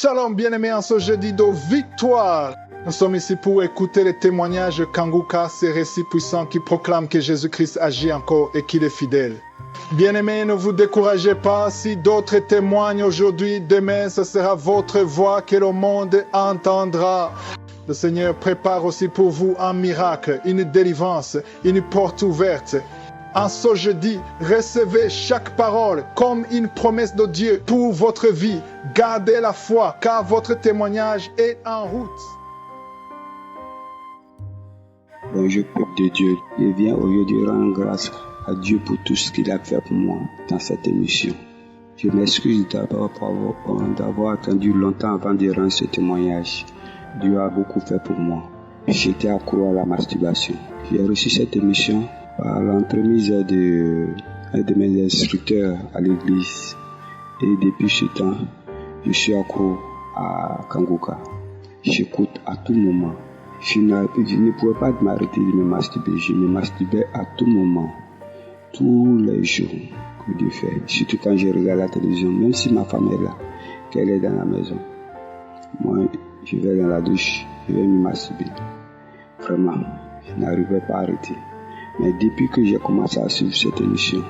Shalom bien-aimés en ce jeudi de victoire. Nous sommes ici pour écouter les témoignages de Kanguka, ces récits puissants qui proclament que Jésus-Christ agit encore et qu'il est fidèle. Bien-aimés, ne vous découragez pas. Si d'autres témoignent aujourd'hui, demain, ce sera votre voix que le monde entendra. Le Seigneur prépare aussi pour vous un miracle, une délivrance, une porte ouverte. En ce jeudi, recevez chaque parole comme une promesse de Dieu pour votre vie. Gardez la foi, car votre témoignage est en route. Bonjour peuple de Dieu, je viens aujourd'hui rendre grâce à Dieu pour tout ce qu'il a fait pour moi dans cette émission. Je m'excuse d'abord d'avoir attendu longtemps avant de rendre ce témoignage. Dieu a beaucoup fait pour moi. J'étais accro à la masturbation. J'ai reçu cette émission par l'entremise d'un de mes instructeurs à l'église. Et depuis ce temps, je suis accro à Kanguka. J'écoute à tout moment. Je ne pouvais pas m'arrêter de me masturber. Je me masturbais à tout moment, tous les jours que Dieu fait. Surtout quand je regarde la télévision, même si ma femme est là, qu'elle est dans la maison. Moi, je vais dans la douche, je vais me masturber. Vraiment, je n'arrivais pas à arrêter. Mais depuis que j'ai commencé à suivre cette émission,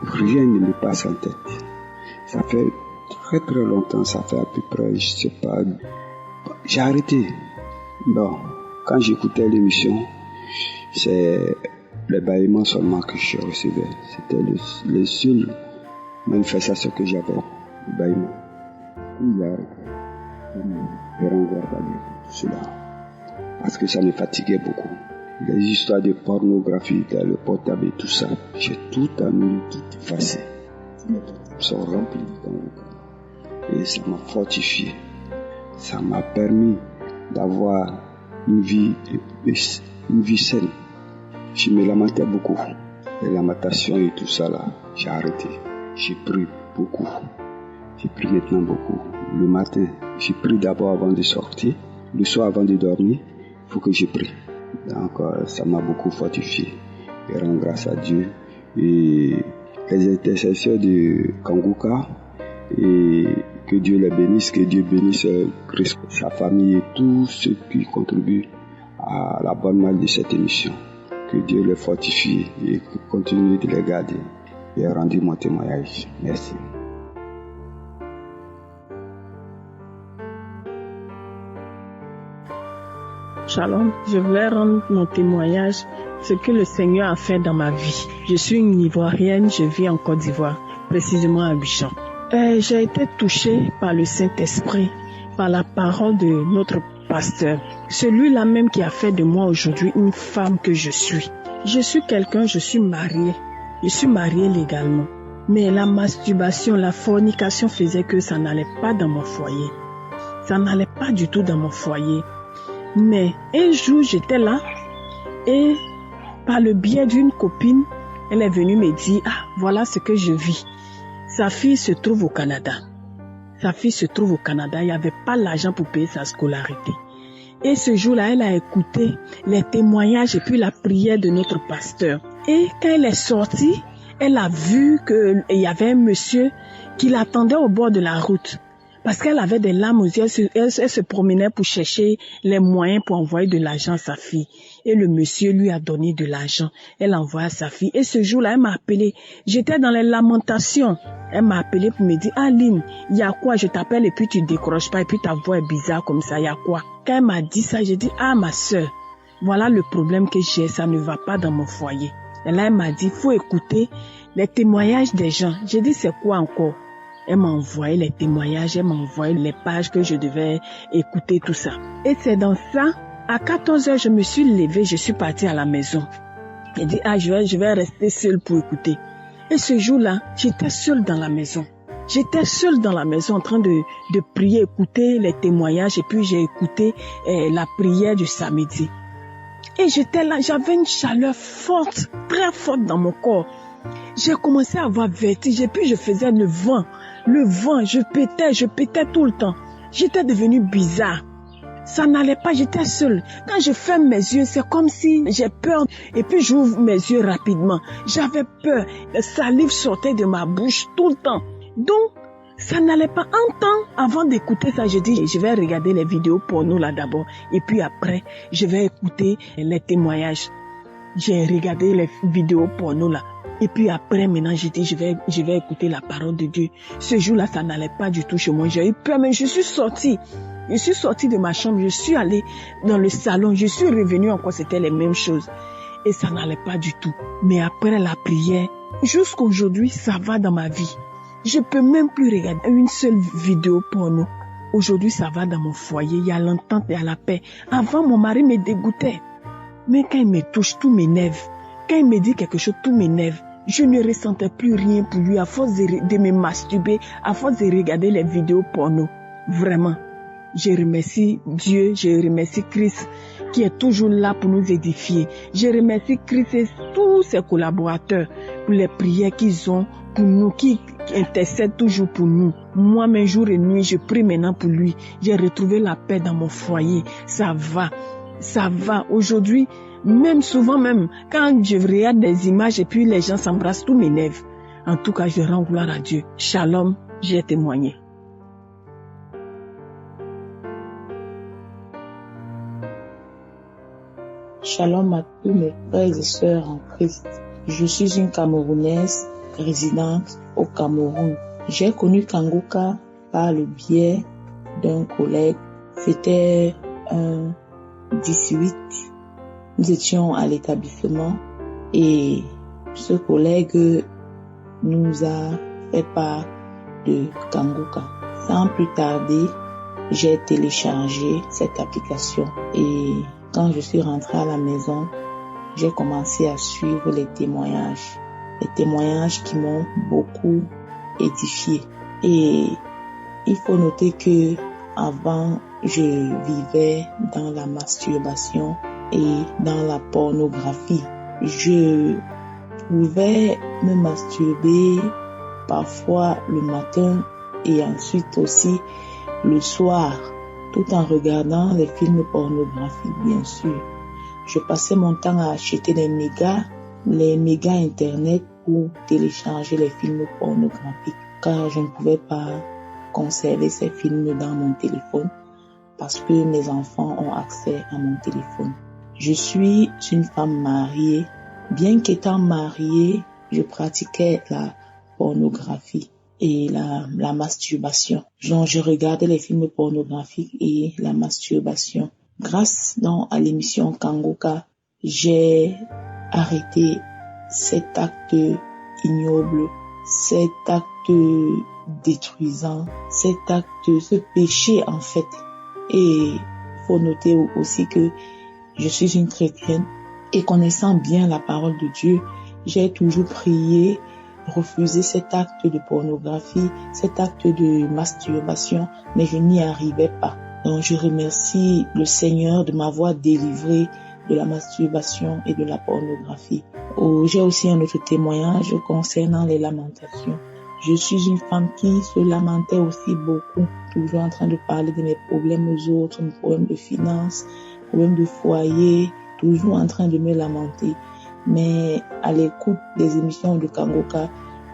rien ne me passe en tête. Ça fait très très longtemps, ça fait à peu près, je sais pas, j'ai arrêté. Bon, quand j'écoutais l'émission, c'est le bâillement seulement que je recevais. C'était le seul manifestation que j'avais, le bâillement. J'ai arrêté. Je rends grâce à Dieu pour tout cela. Parce que ça me fatiguait beaucoup. Les histoires de pornographie dans le portable et tout ça, j'ai tout annulé, tout effacé. Ils sont remplis et ça m'a fortifié. Ça m'a permis d'avoir une vie saine. Je me lamentais beaucoup. Les lamentations et tout ça là, j'ai arrêté. J'ai pris beaucoup. J'ai pris maintenant beaucoup. Le matin, j'ai pris d'abord avant de sortir. Le soir avant de dormir, il faut que je prie. Donc ça m'a beaucoup fortifié. Je rends grâce à Dieu. Et les intercessions de Kanguka, et que Dieu les bénisse, que Dieu bénisse Christ, sa famille et tous ceux qui contribuent à la bonne marche de cette émission. Que Dieu les fortifie et continue de les garder. J'ai rendu mon témoignage. Merci. Shalom, je voulais rendre mon témoignage, ce que le Seigneur a fait dans ma vie. Je suis une Ivoirienne, je vis en Côte d'Ivoire, précisément à Abidjan. J'ai été touchée par le Saint-Esprit, par la parole de notre pasteur. Celui-là même qui a fait de moi aujourd'hui une femme que je suis. Je suis quelqu'un, je suis mariée. Je suis mariée légalement. Mais la masturbation, la fornication faisait que ça n'allait pas dans mon foyer. Ça n'allait pas du tout dans mon foyer. Mais un jour, j'étais là et par le biais d'une copine, elle est venue me dire « Ah, voilà ce que je vis. » Sa fille se trouve au Canada. Il n'y avait pas l'argent pour payer sa scolarité. Et ce jour-là, elle a écouté les témoignages et puis la prière de notre pasteur. Et quand elle est sortie, elle a vu qu'il y avait un monsieur qui l'attendait au bord de la route. Parce qu'elle avait des larmes aux yeux, elle se promenait pour chercher les moyens pour envoyer de l'argent à sa fille. Et le monsieur lui a donné de l'argent. Elle a envoyé à sa fille. Et ce jour-là, elle m'a appelé. J'étais dans les lamentations. Elle m'a appelé pour me dire, ah Lynn, il y a quoi? Je t'appelle et puis tu décroches pas et puis ta voix est bizarre comme ça, il y a quoi? Quand elle m'a dit ça, j'ai dit, ah ma soeur, voilà le problème que j'ai, ça ne va pas dans mon foyer. Et là, elle m'a dit, faut écouter les témoignages des gens. J'ai dit, c'est quoi encore? Elle m'a envoyé les témoignages, elle m'a envoyé les pages que je devais écouter, tout ça. Et c'est dans ça, à 14h, je me suis levée, je suis partie à la maison. J'ai dit, ah, je vais rester seule pour écouter. Et ce jour-là, j'étais seule dans la maison. J'étais seule dans la maison en train de prier, écouter les témoignages et puis j'ai écouté la prière du samedi. Et j'étais là, j'avais une chaleur forte, très forte dans mon corps. J'ai commencé à avoir vertige et puis je faisais le vent, je pétais tout le temps. J'étais devenue bizarre. Ça n'allait pas, j'étais seule. Quand je ferme mes yeux, c'est comme si j'ai peur. Et puis j'ouvre mes yeux rapidement. J'avais peur. La salive sortait de ma bouche tout le temps. Donc, Ça n'allait pas. Un temps, avant d'écouter ça, je dis, je vais regarder les vidéos porno là d'abord. Et puis après, je vais écouter les témoignages. J'ai regardé les vidéos porno là. Et puis après, maintenant, j'ai dit, je vais écouter la parole de Dieu. Ce jour-là, ça n'allait pas du tout chez moi. J'ai eu peur, mais je suis sortie. Je suis sortie de ma chambre. Je suis allée dans le salon. Je suis revenue encore. C'était les mêmes choses. Et ça n'allait pas du tout. Mais après la prière, jusqu'aujourd'hui, ça va dans ma vie. Je peux même plus regarder une seule vidéo porno. Aujourd'hui, ça va dans mon foyer. Il y a l'entente et il y a la paix. Avant, mon mari me dégoûtait. Mais quand il me touche, tout m'énerve. Quand il me dit quelque chose, tout m'énerve. Je ne ressentais plus rien pour lui à force de me masturber, à force de regarder les vidéos porno. Vraiment, je remercie Dieu, je remercie Christ qui est toujours là pour nous édifier. Je remercie Christ et tous ses collaborateurs pour les prières qu'ils ont pour nous, qui intercèdent toujours pour nous. Moi, mes jours et nuits, je prie maintenant pour lui. J'ai retrouvé la paix dans mon foyer. Ça va. Aujourd'hui, même souvent même, quand je regarde des images et puis les gens s'embrassent, tout m'énerve. En tout cas, je rends gloire à Dieu. Shalom, j'ai témoigné. Shalom à tous mes frères et sœurs en Christ. Je suis une Camerounaise résidente au Cameroun. J'ai connu Kanguka par le biais d'un collègue. C'était un 18. Nous étions à l'établissement et ce collègue nous a fait part de Kanguka. Sans plus tarder, j'ai téléchargé cette application et quand je suis rentrée à la maison, j'ai commencé à suivre les témoignages qui m'ont beaucoup édifiée. Et il faut noter que avant, je vivais dans la masturbation et dans la pornographie. Je pouvais me masturber parfois le matin et ensuite aussi le soir, tout en regardant les films pornographiques, bien sûr. Je passais mon temps à acheter les mégas internet pour télécharger les films pornographiques, car je ne pouvais pas conserver ces films dans mon téléphone parce que mes enfants ont accès à mon téléphone. Je suis une femme mariée. Bien qu'étant mariée, je pratiquais la pornographie et la masturbation. Genre, je regardais les films pornographiques et la masturbation. Grâce donc à l'émission Kanguka, j'ai arrêté cet acte ignoble, cet acte détruisant, ce péché en fait. Et il faut noter aussi que je suis une chrétienne et connaissant bien la parole de Dieu, j'ai toujours prié, refusé cet acte de pornographie, cet acte de masturbation, mais je n'y arrivais pas. Donc je remercie le Seigneur de m'avoir délivré de la masturbation et de la pornographie. J'ai aussi un autre témoignage concernant les lamentations. Je suis une femme qui se lamentait aussi beaucoup, toujours en train de parler de mes problèmes aux autres, mes problèmes de finances, problèmes de foyer, toujours en train de me lamenter. Mais à l'écoute des émissions de Kanguka,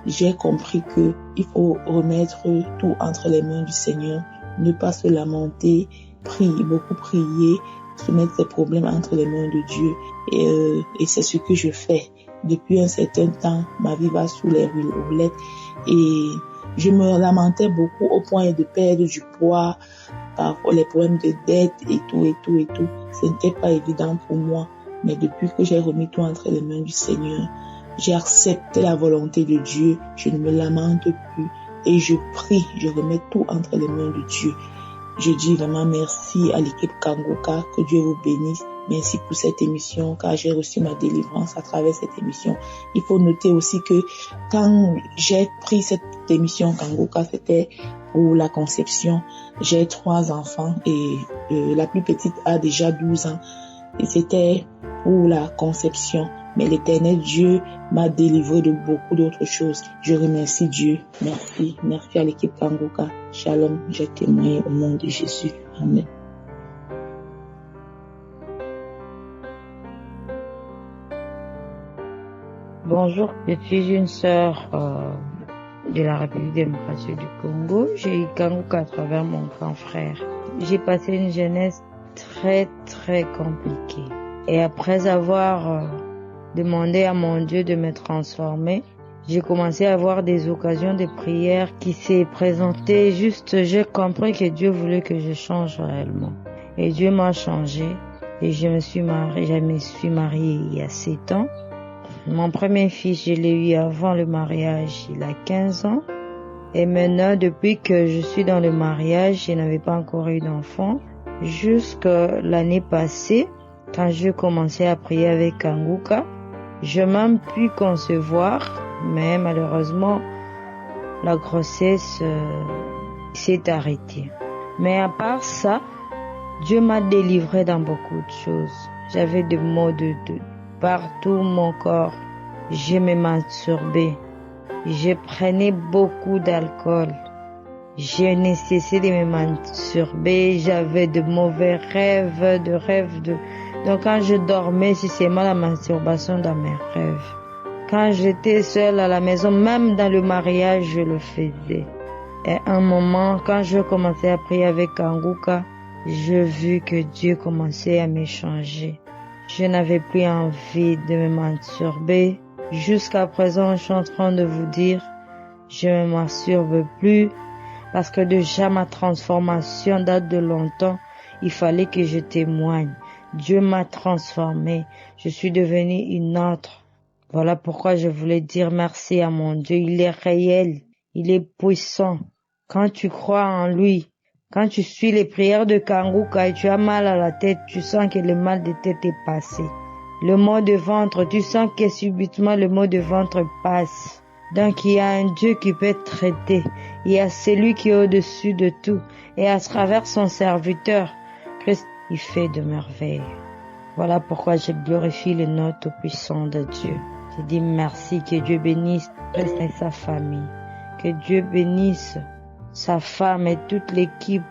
j'ai compris que il faut remettre tout entre les mains du Seigneur, ne pas se lamenter, beaucoup prier, se mettre ses problèmes entre les mains de Dieu. Et c'est ce que je fais. Depuis un certain temps, ma vie va sous les roulettes et je me lamentais beaucoup au point de perdre du poids, parfois les problèmes de dette et tout. Ce n'était pas évident pour moi. Mais depuis que j'ai remis tout entre les mains du Seigneur, j'ai accepté la volonté de Dieu, je ne me lamente plus et je prie, je remets tout entre les mains de Dieu. Je dis vraiment merci à l'équipe Kanguka, que Dieu vous bénisse. Merci pour cette émission, car j'ai reçu ma délivrance à travers cette émission. Il faut noter aussi que quand j'ai pris cette émission Kanguka, c'était pour la conception. J'ai 3 enfants et la plus petite a déjà 12 ans. Et c'était pour la conception. Mais l'Éternel Dieu m'a délivré de beaucoup d'autres choses. Je remercie Dieu. Merci. Merci à l'équipe Kanguka. Shalom. J'ai témoigné au nom de Jésus. Amen. Bonjour, je suis une sœur de la République démocratique du Congo. J'ai eu Kanguka à travers mon grand frère. J'ai passé une jeunesse très très compliquée. Et après avoir demandé à mon Dieu de me transformer, j'ai commencé à avoir des occasions de prière qui s'est présentées. Juste, j'ai compris que Dieu voulait que je change réellement. Et Dieu m'a changé. Et je me suis mariée il y a 7 ans. Mon premier fils, je l'ai eu avant le mariage, il a 15 ans. Et maintenant, depuis que je suis dans le mariage, je n'avais pas encore eu d'enfant. Jusqu'à l'année passée, quand je commençais à prier avec Kanguka, je m'ai pu concevoir, mais malheureusement, la grossesse s'est arrêtée. Mais à part ça, Dieu m'a délivré dans beaucoup de choses. J'avais des maux de partout mon corps. Je me masturbais. Je prenais beaucoup d'alcool. Je n'ai cessé de me masturber. J'avais de mauvais rêves, Donc quand je dormais, c'est seulement la masturbation dans mes rêves. Quand j'étais seule à la maison, même dans le mariage, je le faisais. Et un moment, quand je commençais à prier avec Kanguka, j'ai vu que Dieu commençait à me changer. Je n'avais plus envie de me masturber. Jusqu'à présent, je suis en train de vous dire, je ne me masturbe plus parce que déjà ma transformation date de longtemps. Il fallait que je témoigne. Dieu m'a transformée. Je suis devenue une autre. Voilà pourquoi je voulais dire merci à mon Dieu. Il est réel. Il est puissant. Quand tu crois en lui, quand tu suis les prières de Kanguka et tu as mal à la tête, tu sens que le mal de tête est passé. Le mot de ventre, tu sens que subitement le mot de ventre passe. Donc il y a un Dieu qui peut traiter. Il y a celui qui est au-dessus de tout. Et à travers son serviteur, Christ, il fait de merveilles. Voilà pourquoi je glorifie le nom tout-puissant de Dieu. Je dis merci, que Dieu bénisse Christ et sa famille. Que Dieu bénisse sa femme et toute l'équipe.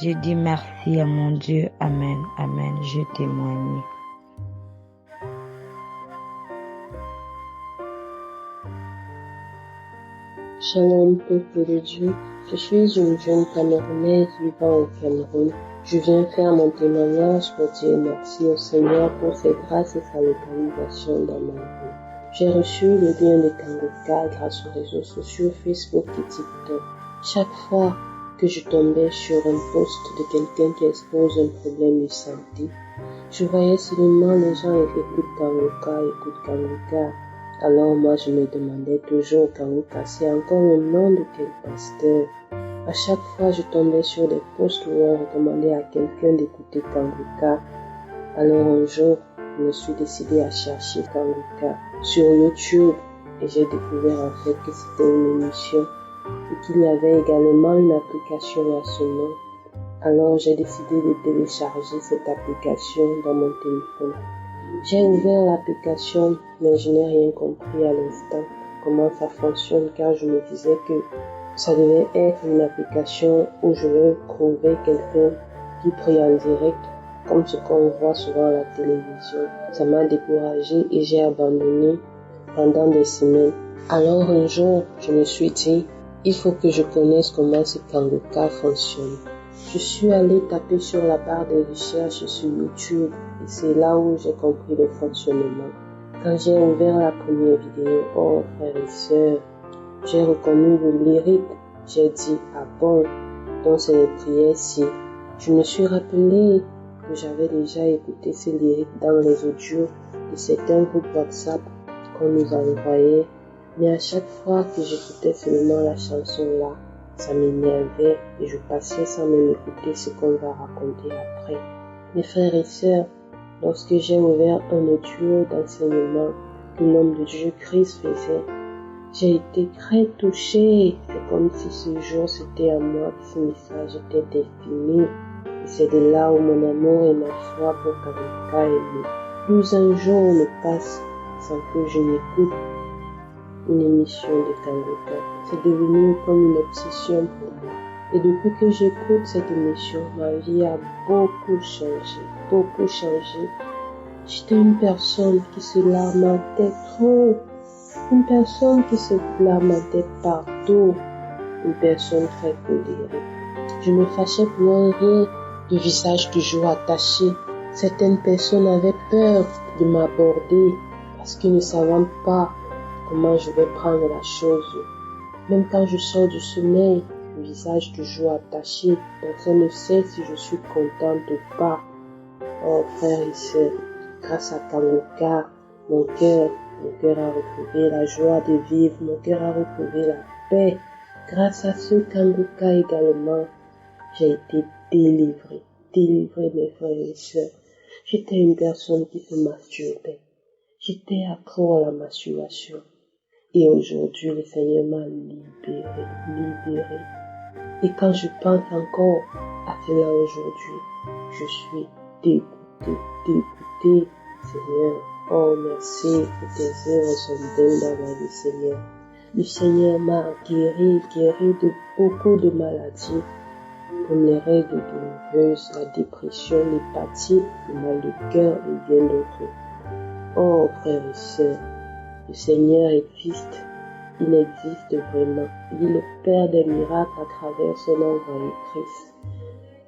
Je dis merci à mon Dieu. Amen, amen. Je témoigne. Shalom, peuple de Dieu. Je suis une jeune Camerounaise vivant au Cameroun. Je viens faire mon témoignage pour dire merci au Seigneur pour ses grâces et sa localisation dans ma vie. J'ai reçu le bien de Kanguka grâce aux réseaux sociaux Facebook et TikTok. Chaque fois que je tombais sur un post de quelqu'un qui expose un problème de santé, je voyais seulement les gens écoutent Kanguka. Alors moi je me demandais toujours, Kanguka, c'est encore le nom de quel pasteur? À chaque fois je tombais sur des posts où on recommandait à quelqu'un d'écouter Kanguka. Alors un jour, je me suis décidée à chercher Kanguka sur YouTube et j'ai découvert en fait que c'était une émission et qu'il y avait également une application à ce nom. Alors j'ai décidé de télécharger cette application dans mon téléphone. J'ai ouvert l'application, mais je n'ai rien compris à l'instant comment ça fonctionne, car je me disais que ça devait être une application où je vais trouver quelqu'un qui prie en direct, comme ce qu'on voit souvent à la télévision. Ça m'a découragée et j'ai abandonné pendant des semaines. Alors un jour, je me suis dit, il faut que je connaisse comment ce Kanguka fonctionne. Je suis allée taper sur la barre de recherche sur YouTube et c'est là où j'ai compris le fonctionnement. Quand j'ai ouvert la première vidéo, oh frères et sœurs, j'ai reconnu le lyrique. J'ai dit, ah bon, donc c'est les prières-ci. Je me suis rappelé que j'avais déjà écouté ces lyriques dans les audios de certains groupes WhatsApp qu'on nous a envoyés. Mais à chaque fois que j'écoutais seulement la chanson là, ça m'énervait et je passais sans même écouter ce qu'on va raconter après. Mes frères et sœurs, lorsque j'ai ouvert un audio d'enseignement que l'homme de Dieu Christ faisait, j'ai été très touchée. C'est comme si ce jour c'était à moi que ce message était destiné. Et c'est de là où mon amour et ma foi pour Kanguka est né. Plus un jour ne passe sans que je n'écoute une émission de Kanguka. C'est devenu comme une obsession pour moi. Et depuis que j'écoute cette émission, ma vie a beaucoup changé. J'étais une personne qui se lamentait trop. Une personne qui se lamentait partout, une personne très colérique. Je me fâchais pour un rien, le visage toujours attaché. Certaines personnes avaient peur de m'aborder parce qu'ils ne savaient pas comment je vais prendre la chose. Même quand je sors du sommeil, le visage toujours attaché, personne ne sait si je suis contente ou pas. Oh frères et sœurs, grâce à Kanguka, mon cœur a retrouvé la joie de vivre, mon cœur a retrouvé la paix. Grâce à ce Kanguka également, j'ai été délivrée mes frères et sœurs. J'étais une personne qui se masturbait. J'étais accro à la masturbation. Et aujourd'hui, le Seigneur m'a libérée. Et quand je pense encore à cela aujourd'hui, je suis dégoûtée, Seigneur. Oh, merci pour tes œuvres sont belles dans ma vie, Seigneur. Le Seigneur m'a guéri de beaucoup de maladies, comme les règles douloureuses, la dépression, l'hépatite, le mal de cœur et bien d'autres. Oh, frères et sœurs, le Seigneur existe. Il existe vraiment. Il opère des miracles à travers son envoyé Christ.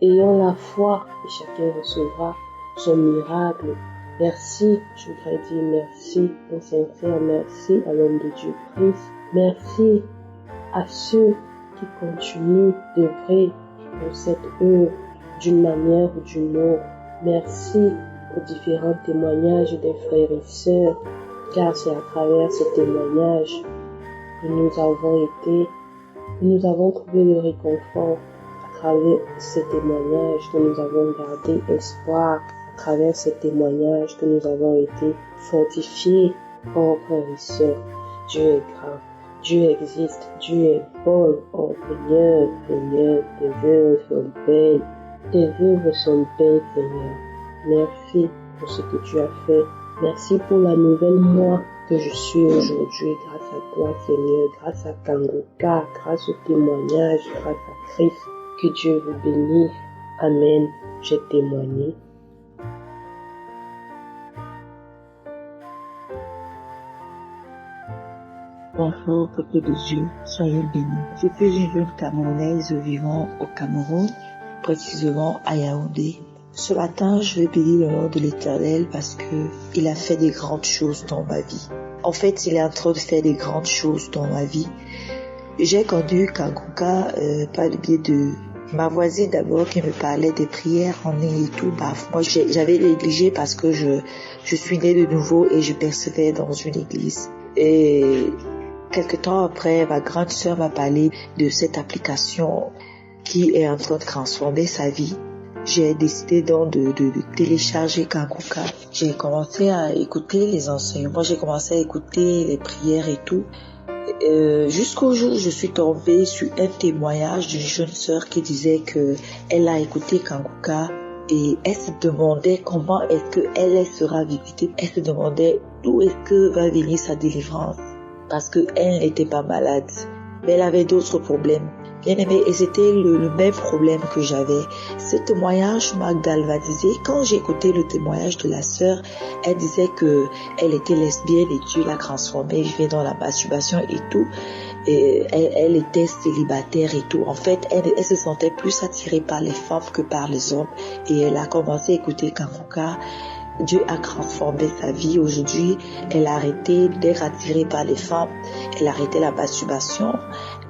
Ayons la foi et chacun recevra son miracle. Merci, je voudrais dire merci, un sincère merci à l'homme de Dieu Christ. Merci à ceux qui continuent d'œuvrer pour cette œuvre d'une manière ou d'une autre. Merci aux différents témoignages des frères et sœurs, car c'est à travers ces témoignages que nous avons trouvé le réconfort, à travers ces témoignages que nous avons gardé espoir, à travers ces témoignages que nous avons été fortifiés. Oh frères et sœurs, Dieu est grand, Dieu existe, Dieu est bon. Oh Seigneur, tes œuvres sont belles, Seigneur. Merci pour ce que tu as fait. Merci pour la nouvelle moi que je suis aujourd'hui grâce à toi, Seigneur, grâce à Kanguka, grâce au témoignage, grâce à Christ. Que Dieu vous bénisse. Amen. J'ai témoigné. Bonjour, peuple de Dieu, soyez bénis. Je suis une jeune Camerounaise vivant au Cameroun, précisément à Yaoundé. Ce matin, je vais bénir le nom de l'Éternel parce que il a fait des grandes choses dans ma vie. En fait, il est en train de faire des grandes choses dans ma vie. J'ai connu Kanguka par le biais de ma voisine d'abord qui me parlait des prières en ligne et tout. Moi, j'avais négligé parce que je suis née de nouveau et je persévère dans une église. Et quelque temps après, ma grande sœur m'a parlé de cette application qui est en train de transformer sa vie. J'ai décidé donc de télécharger Kanguka. J'ai commencé à écouter les enseignements, j'ai commencé à écouter les prières et tout. Jusqu'au jour où je suis tombée sur un témoignage d'une jeune sœur qui disait que elle a écouté Kanguka et elle se demandait comment est-ce que elle sera visitée. Elle se demandait d'où est-ce que va venir sa délivrance parce que elle n'était pas malade, mais elle avait d'autres problèmes. Bien aimé, et c'était le même problème que j'avais. Ce témoignage m'a galvanisé. Quand j'ai écouté le témoignage de la sœur, elle disait que elle était lesbienne et Dieu l'a transformée, elle vivait dans la masturbation et tout. Et elle était célibataire et tout. En fait, elle se sentait plus attirée par les femmes que par les hommes. Et elle a commencé à écouter Kanguka. Dieu a transformé sa vie. Aujourd'hui, elle a arrêté d'être attirée par les femmes. Elle a arrêté la masturbation.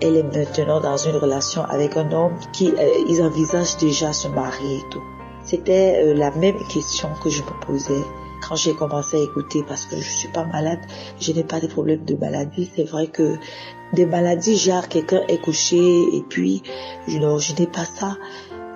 Elle est maintenant dans une relation avec un homme qui, ils envisagent déjà se marier et tout. C'était la même question que je me posais quand j'ai commencé à écouter parce que je suis pas malade. Je n'ai pas de problème de maladie. C'est vrai que des maladies, genre quelqu'un est couché et puis, je n'ai pas ça.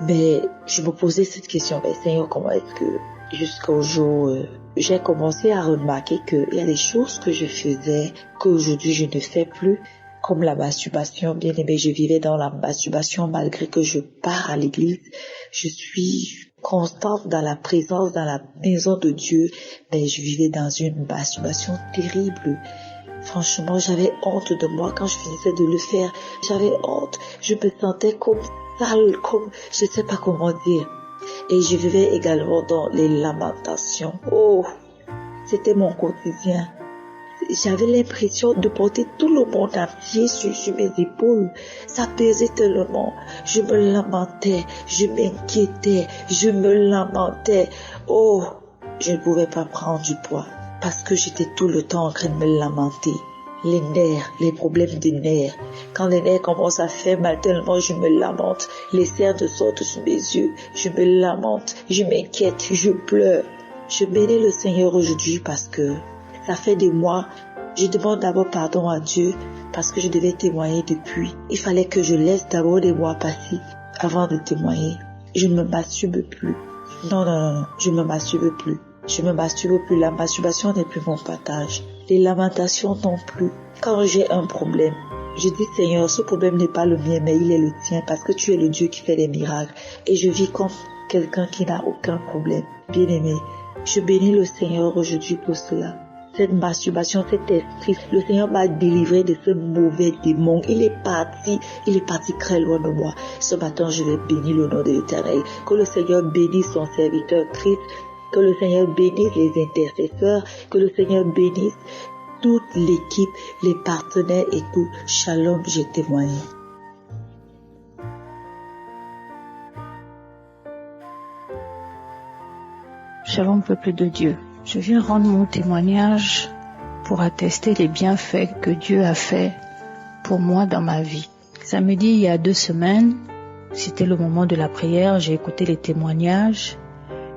Mais je me posais cette question. Mais Seigneur, comment est-ce que jusqu'au jour j'ai commencé à remarquer qu'il y a des choses que je faisais qu'aujourd'hui je ne fais plus, comme la masturbation. Bien aimé, je vivais dans la masturbation malgré que je pars à l'église. Je suis constante dans la présence, dans la maison de Dieu, mais je vivais dans une masturbation terrible. Franchement, j'avais honte de moi quand je finissais de le faire. J'avais honte. Je me sentais comme sale, comme je ne sais pas comment dire. Et je vivais également dans les lamentations. Oh, c'était mon quotidien. j'avais l'impression de porter tout le monde entier sur mes épaules. Ça pesait tellement. Je me lamentais, je m'inquiétais, je me lamentais. Oh, je ne pouvais pas prendre du poids parce que j'étais tout le temps en train de me lamenter. Les nerfs, les problèmes des nerfs. Quand les nerfs commencent à faire mal tellement, je me lamente. Les cernes sortent sous mes yeux. Je me lamente, je m'inquiète, je pleure. Je bénis le Seigneur aujourd'hui parce que ça fait des mois. Je demande d'abord pardon à Dieu parce que je devais témoigner depuis. Il fallait que je laisse d'abord des mois passer avant de témoigner. Je ne me masturbe plus. Non, je ne me masturbe plus. Je me masturbe plus. La masturbation n'est plus mon partage. Les lamentations non plus. Quand j'ai un problème, je dis Seigneur, ce problème n'est pas le mien, mais il est le tien parce que tu es le Dieu qui fait des miracles. Et je vis comme quelqu'un qui n'a aucun problème. Bien-aimé, je bénis le Seigneur aujourd'hui pour cela. Cette masturbation, cet esprit, le Seigneur m'a délivré de ce mauvais démon. Il est parti très loin de moi. Ce matin, je vais bénir le nom de l'Éternel. Que le Seigneur bénisse son serviteur Christ. Que le Seigneur bénisse les intercesseurs. Que le Seigneur bénisse toute l'équipe, les partenaires et tout. Shalom, j'ai témoigné. Shalom, peuple de Dieu. Je viens rendre mon témoignage pour attester les bienfaits que Dieu a fait pour moi dans ma vie. Samedi, il y a 2 semaines, c'était le moment de la prière, j'ai écouté les témoignages.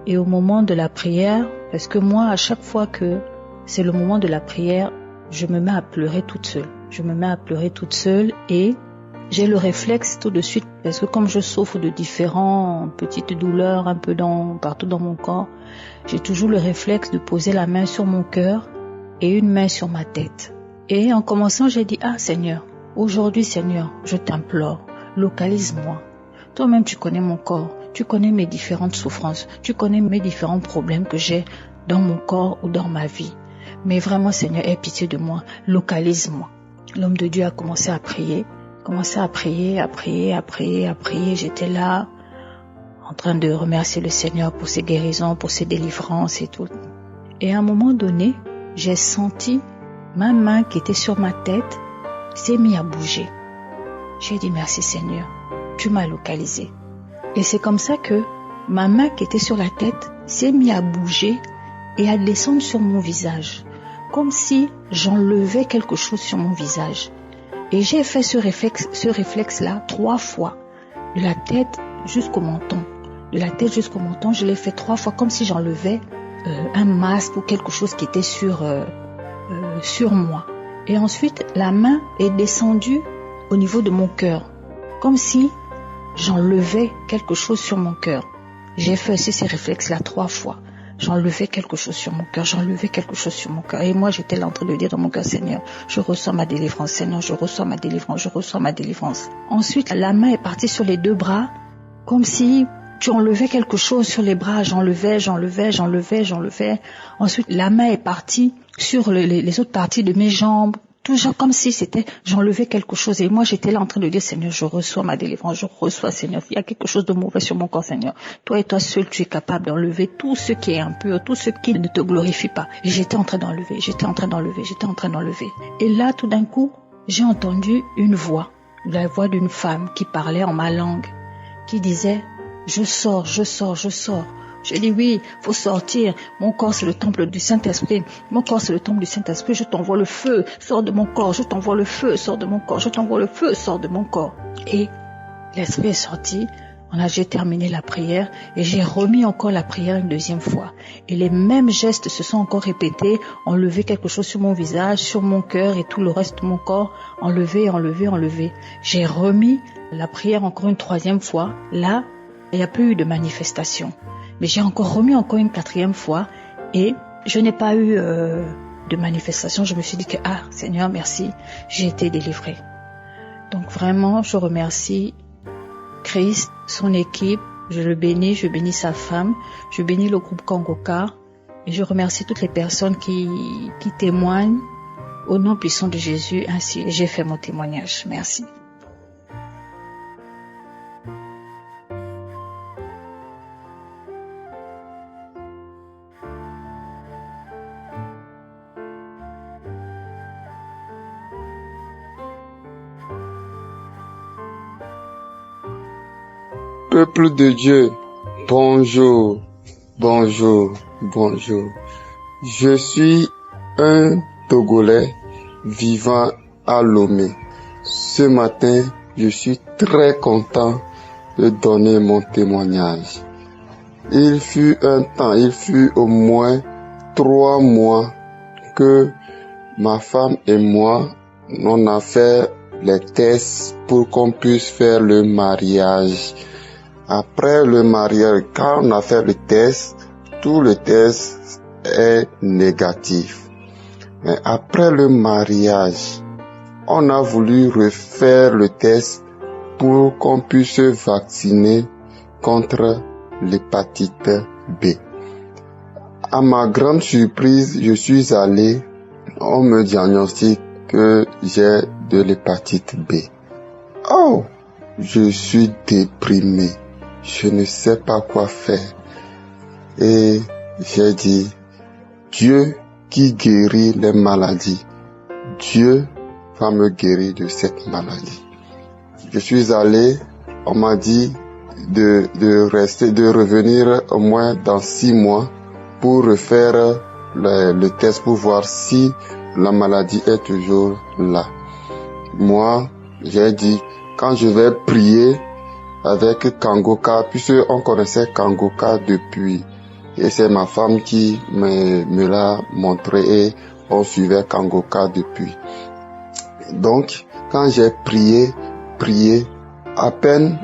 Et au moment de la prière, parce que moi, à chaque fois que c'est le moment de la prière, je me mets à pleurer toute seule. Je me mets à pleurer toute seule et j'ai le réflexe tout de suite, parce que comme je souffre de différentes petites douleurs un peu partout dans mon corps, j'ai toujours le réflexe de poser la main sur mon cœur et une main sur ma tête. Et en commençant, j'ai dit, Seigneur, aujourd'hui Seigneur, je t'implore, localise-moi. Toi-même, tu connais mon corps, tu connais mes différentes souffrances, tu connais mes différents problèmes que j'ai dans mon corps ou dans ma vie. Mais vraiment, Seigneur, aie pitié de moi, localise-moi. L'homme de Dieu a commencé à prier. J'étais là, en train de remercier le Seigneur pour ses guérisons, pour ses délivrances et tout. Et à un moment donné, j'ai senti ma main qui était sur ma tête s'est mise à bouger. J'ai dit merci Seigneur, tu m'as localisé. Et c'est comme ça que ma main qui était sur la tête s'est mise à bouger et à descendre sur mon visage, comme si j'enlevais quelque chose sur mon visage. Et j'ai fait ce réflexe-là 3 fois, de la tête jusqu'au menton. De la tête jusqu'au menton, je l'ai fait 3 fois, comme si j'enlevais un masque ou quelque chose qui était sur moi. Et ensuite, la main est descendue au niveau de mon cœur, comme si j'enlevais quelque chose sur mon cœur. J'ai fait aussi ces réflexes-là 3 fois. J'enlevais quelque chose sur mon cœur, Et moi, j'étais là en train de dire dans mon cœur, Seigneur, je reçois ma délivrance. Seigneur, je reçois ma délivrance. Ensuite, la main est partie sur les 2 bras, comme si tu enlevais quelque chose sur les bras. J'enlevais. Ensuite, la main est partie sur les autres parties de mes jambes. Toujours comme si j'enlevais quelque chose. Et moi, j'étais là en train de dire, Seigneur, je reçois ma délivrance, Seigneur. Il y a quelque chose de mauvais sur mon corps, Seigneur. Toi et toi seul, tu es capable d'enlever tout ce qui est impur, tout ce qui ne te glorifie pas. Et j'étais en train d'enlever. Et là, tout d'un coup, j'ai entendu une voix, la voix d'une femme qui parlait en ma langue, qui disait, je sors. J'ai dit oui, faut sortir. Mon corps, c'est le temple du Saint-Esprit. Je t'envoie le feu, sors de mon corps. Je t'envoie le feu, sors de mon corps. Et l'Esprit est sorti. J'ai terminé la prière et j'ai remis encore la prière une 2e fois. Et les mêmes gestes se sont encore répétés. Enlever quelque chose sur mon visage, sur mon cœur et tout le reste de mon corps. Enlever. J'ai remis la prière encore une 3e fois. Là, il n'y a plus eu de manifestation. Mais j'ai encore remis une 4e fois et je n'ai pas eu de manifestation. Je me suis dit que, Seigneur, merci, j'ai été délivrée. Donc vraiment, je remercie Christ, son équipe, je le bénis, je bénis sa femme, je bénis le groupe Kangoka et je remercie toutes les personnes qui témoignent au nom puissant de Jésus. Ainsi, j'ai fait mon témoignage. Merci. Peuple de Dieu, bonjour, bonjour, bonjour. Je suis un Togolais vivant à Lomé. Ce matin, je suis très content de donner mon témoignage. Il fut un temps, il fut au moins 3 mois que ma femme et moi, on a fait les tests pour qu'on puisse faire le mariage. Après le mariage, quand on a fait le test, tout le test est négatif. Mais après le mariage, on a voulu refaire le test pour qu'on puisse se vacciner contre l'hépatite B. À ma grande surprise, je suis allé, on me diagnostique que j'ai de l'hépatite B. Oh, je suis déprimé. Je ne sais pas quoi faire. Et j'ai dit, Dieu qui guérit les maladies, Dieu va me guérir de cette maladie. Je suis allé, on m'a dit de revenir au moins dans 6 mois pour refaire le test pour voir si la maladie est toujours là. Moi, j'ai dit, quand je vais prier avec Kangoka, puisque on connaissait Kangoka depuis, et c'est ma femme qui me l'a montré et on suivait Kangoka depuis. Donc, quand j'ai prié, à peine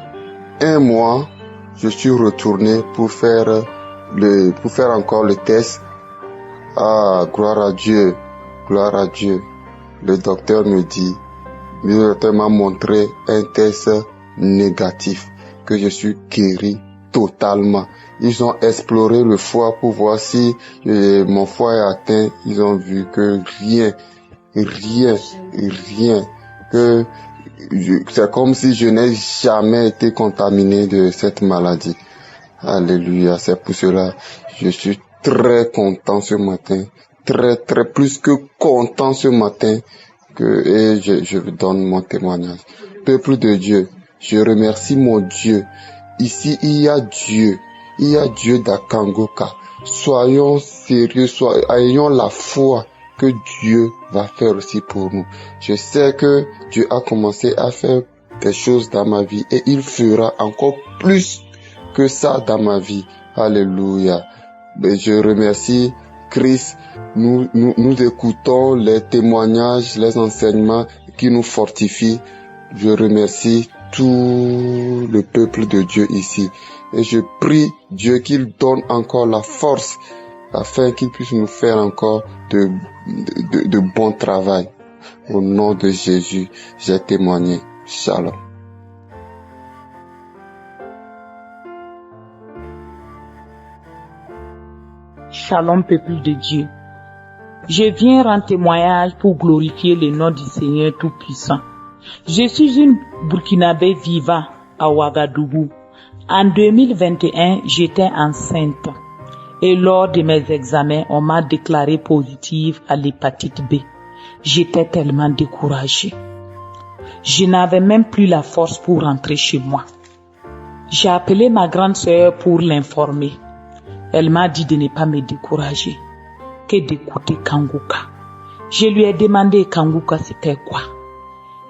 1 mois, je suis retourné pour faire encore le test. Ah, gloire à Dieu, gloire à Dieu. Le docteur m'a montré un test négatif, que je suis guéri totalement. Ils ont exploré le foie pour voir si mon foie est atteint. Ils ont vu que rien, que c'est comme si je n'ai jamais été contaminé de cette maladie. Alléluia, c'est pour cela je suis très content ce matin, très plus que content ce matin et je vous donne mon témoignage. Peuple de Dieu, je remercie mon Dieu. Ici, il y a Dieu d'Akangoka. Soyons sérieux, ayons la foi que Dieu va faire aussi pour nous. Je sais que Dieu a commencé à faire des choses dans ma vie et il fera encore plus que ça dans ma vie. Alléluia. Je remercie Christ. Nous écoutons les témoignages, les enseignements qui nous fortifient. Je remercie tout le peuple de Dieu ici. Et je prie Dieu qu'il donne encore la force afin qu'il puisse nous faire encore de bon travail. Au nom de Jésus, j'ai témoigné. Shalom. Shalom, peuple de Dieu. Je viens rendre témoignage pour glorifier le nom du Seigneur Tout-Puissant. Je suis une Burkinabé vivant à Ouagadougou. En 2021, j'étais enceinte. Et lors de mes examens, on m'a déclaré positive à l'hépatite B. J'étais tellement découragée. Je n'avais même plus la force pour rentrer chez moi. J'ai appelé ma grande sœur pour l'informer. Elle m'a dit de ne pas me décourager, que d'écouter Kangoka. Je lui ai demandé Kangoka c'était quoi.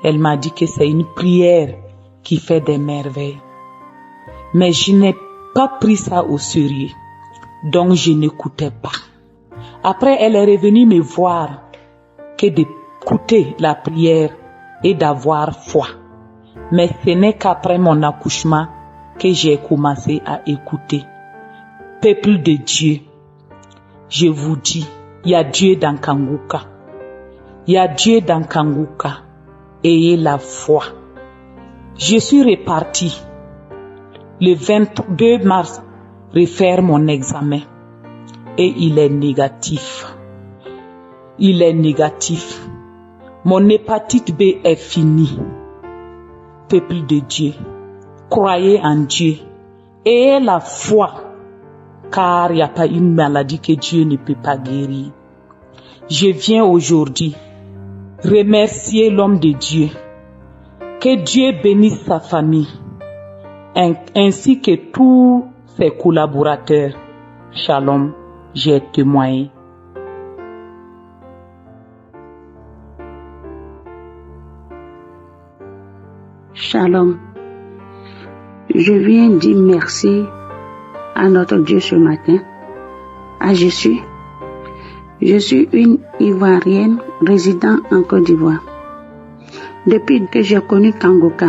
Elle m'a dit que c'est une prière qui fait des merveilles. Mais je n'ai pas pris ça au sérieux. Donc je n'écoutais pas. Après, elle est revenue me voir que d'écouter la prière et d'avoir foi. Mais ce n'est qu'après mon accouchement que j'ai commencé à écouter. Peuple de Dieu, je vous dis, il y a Dieu dans Kangoka. Il y a Dieu dans Kangoka. Ayez la foi. Je suis reparti le 22 mars refaire mon examen et il est négatif. Il est négatif. Mon hépatite B est finie. Peuple de Dieu, croyez en Dieu. Ayez la foi. Car il n'y a pas une maladie que Dieu ne peut pas guérir. Je viens aujourd'hui remercier l'homme de Dieu. Que Dieu bénisse sa famille. ainsi que tous ses collaborateurs. Shalom, j'ai témoigné. Shalom. Je viens dire merci à notre Dieu ce matin, à Jésus. Je suis une Ivoirienne résidant en Côte d'Ivoire. Depuis que j'ai connu Kangoka,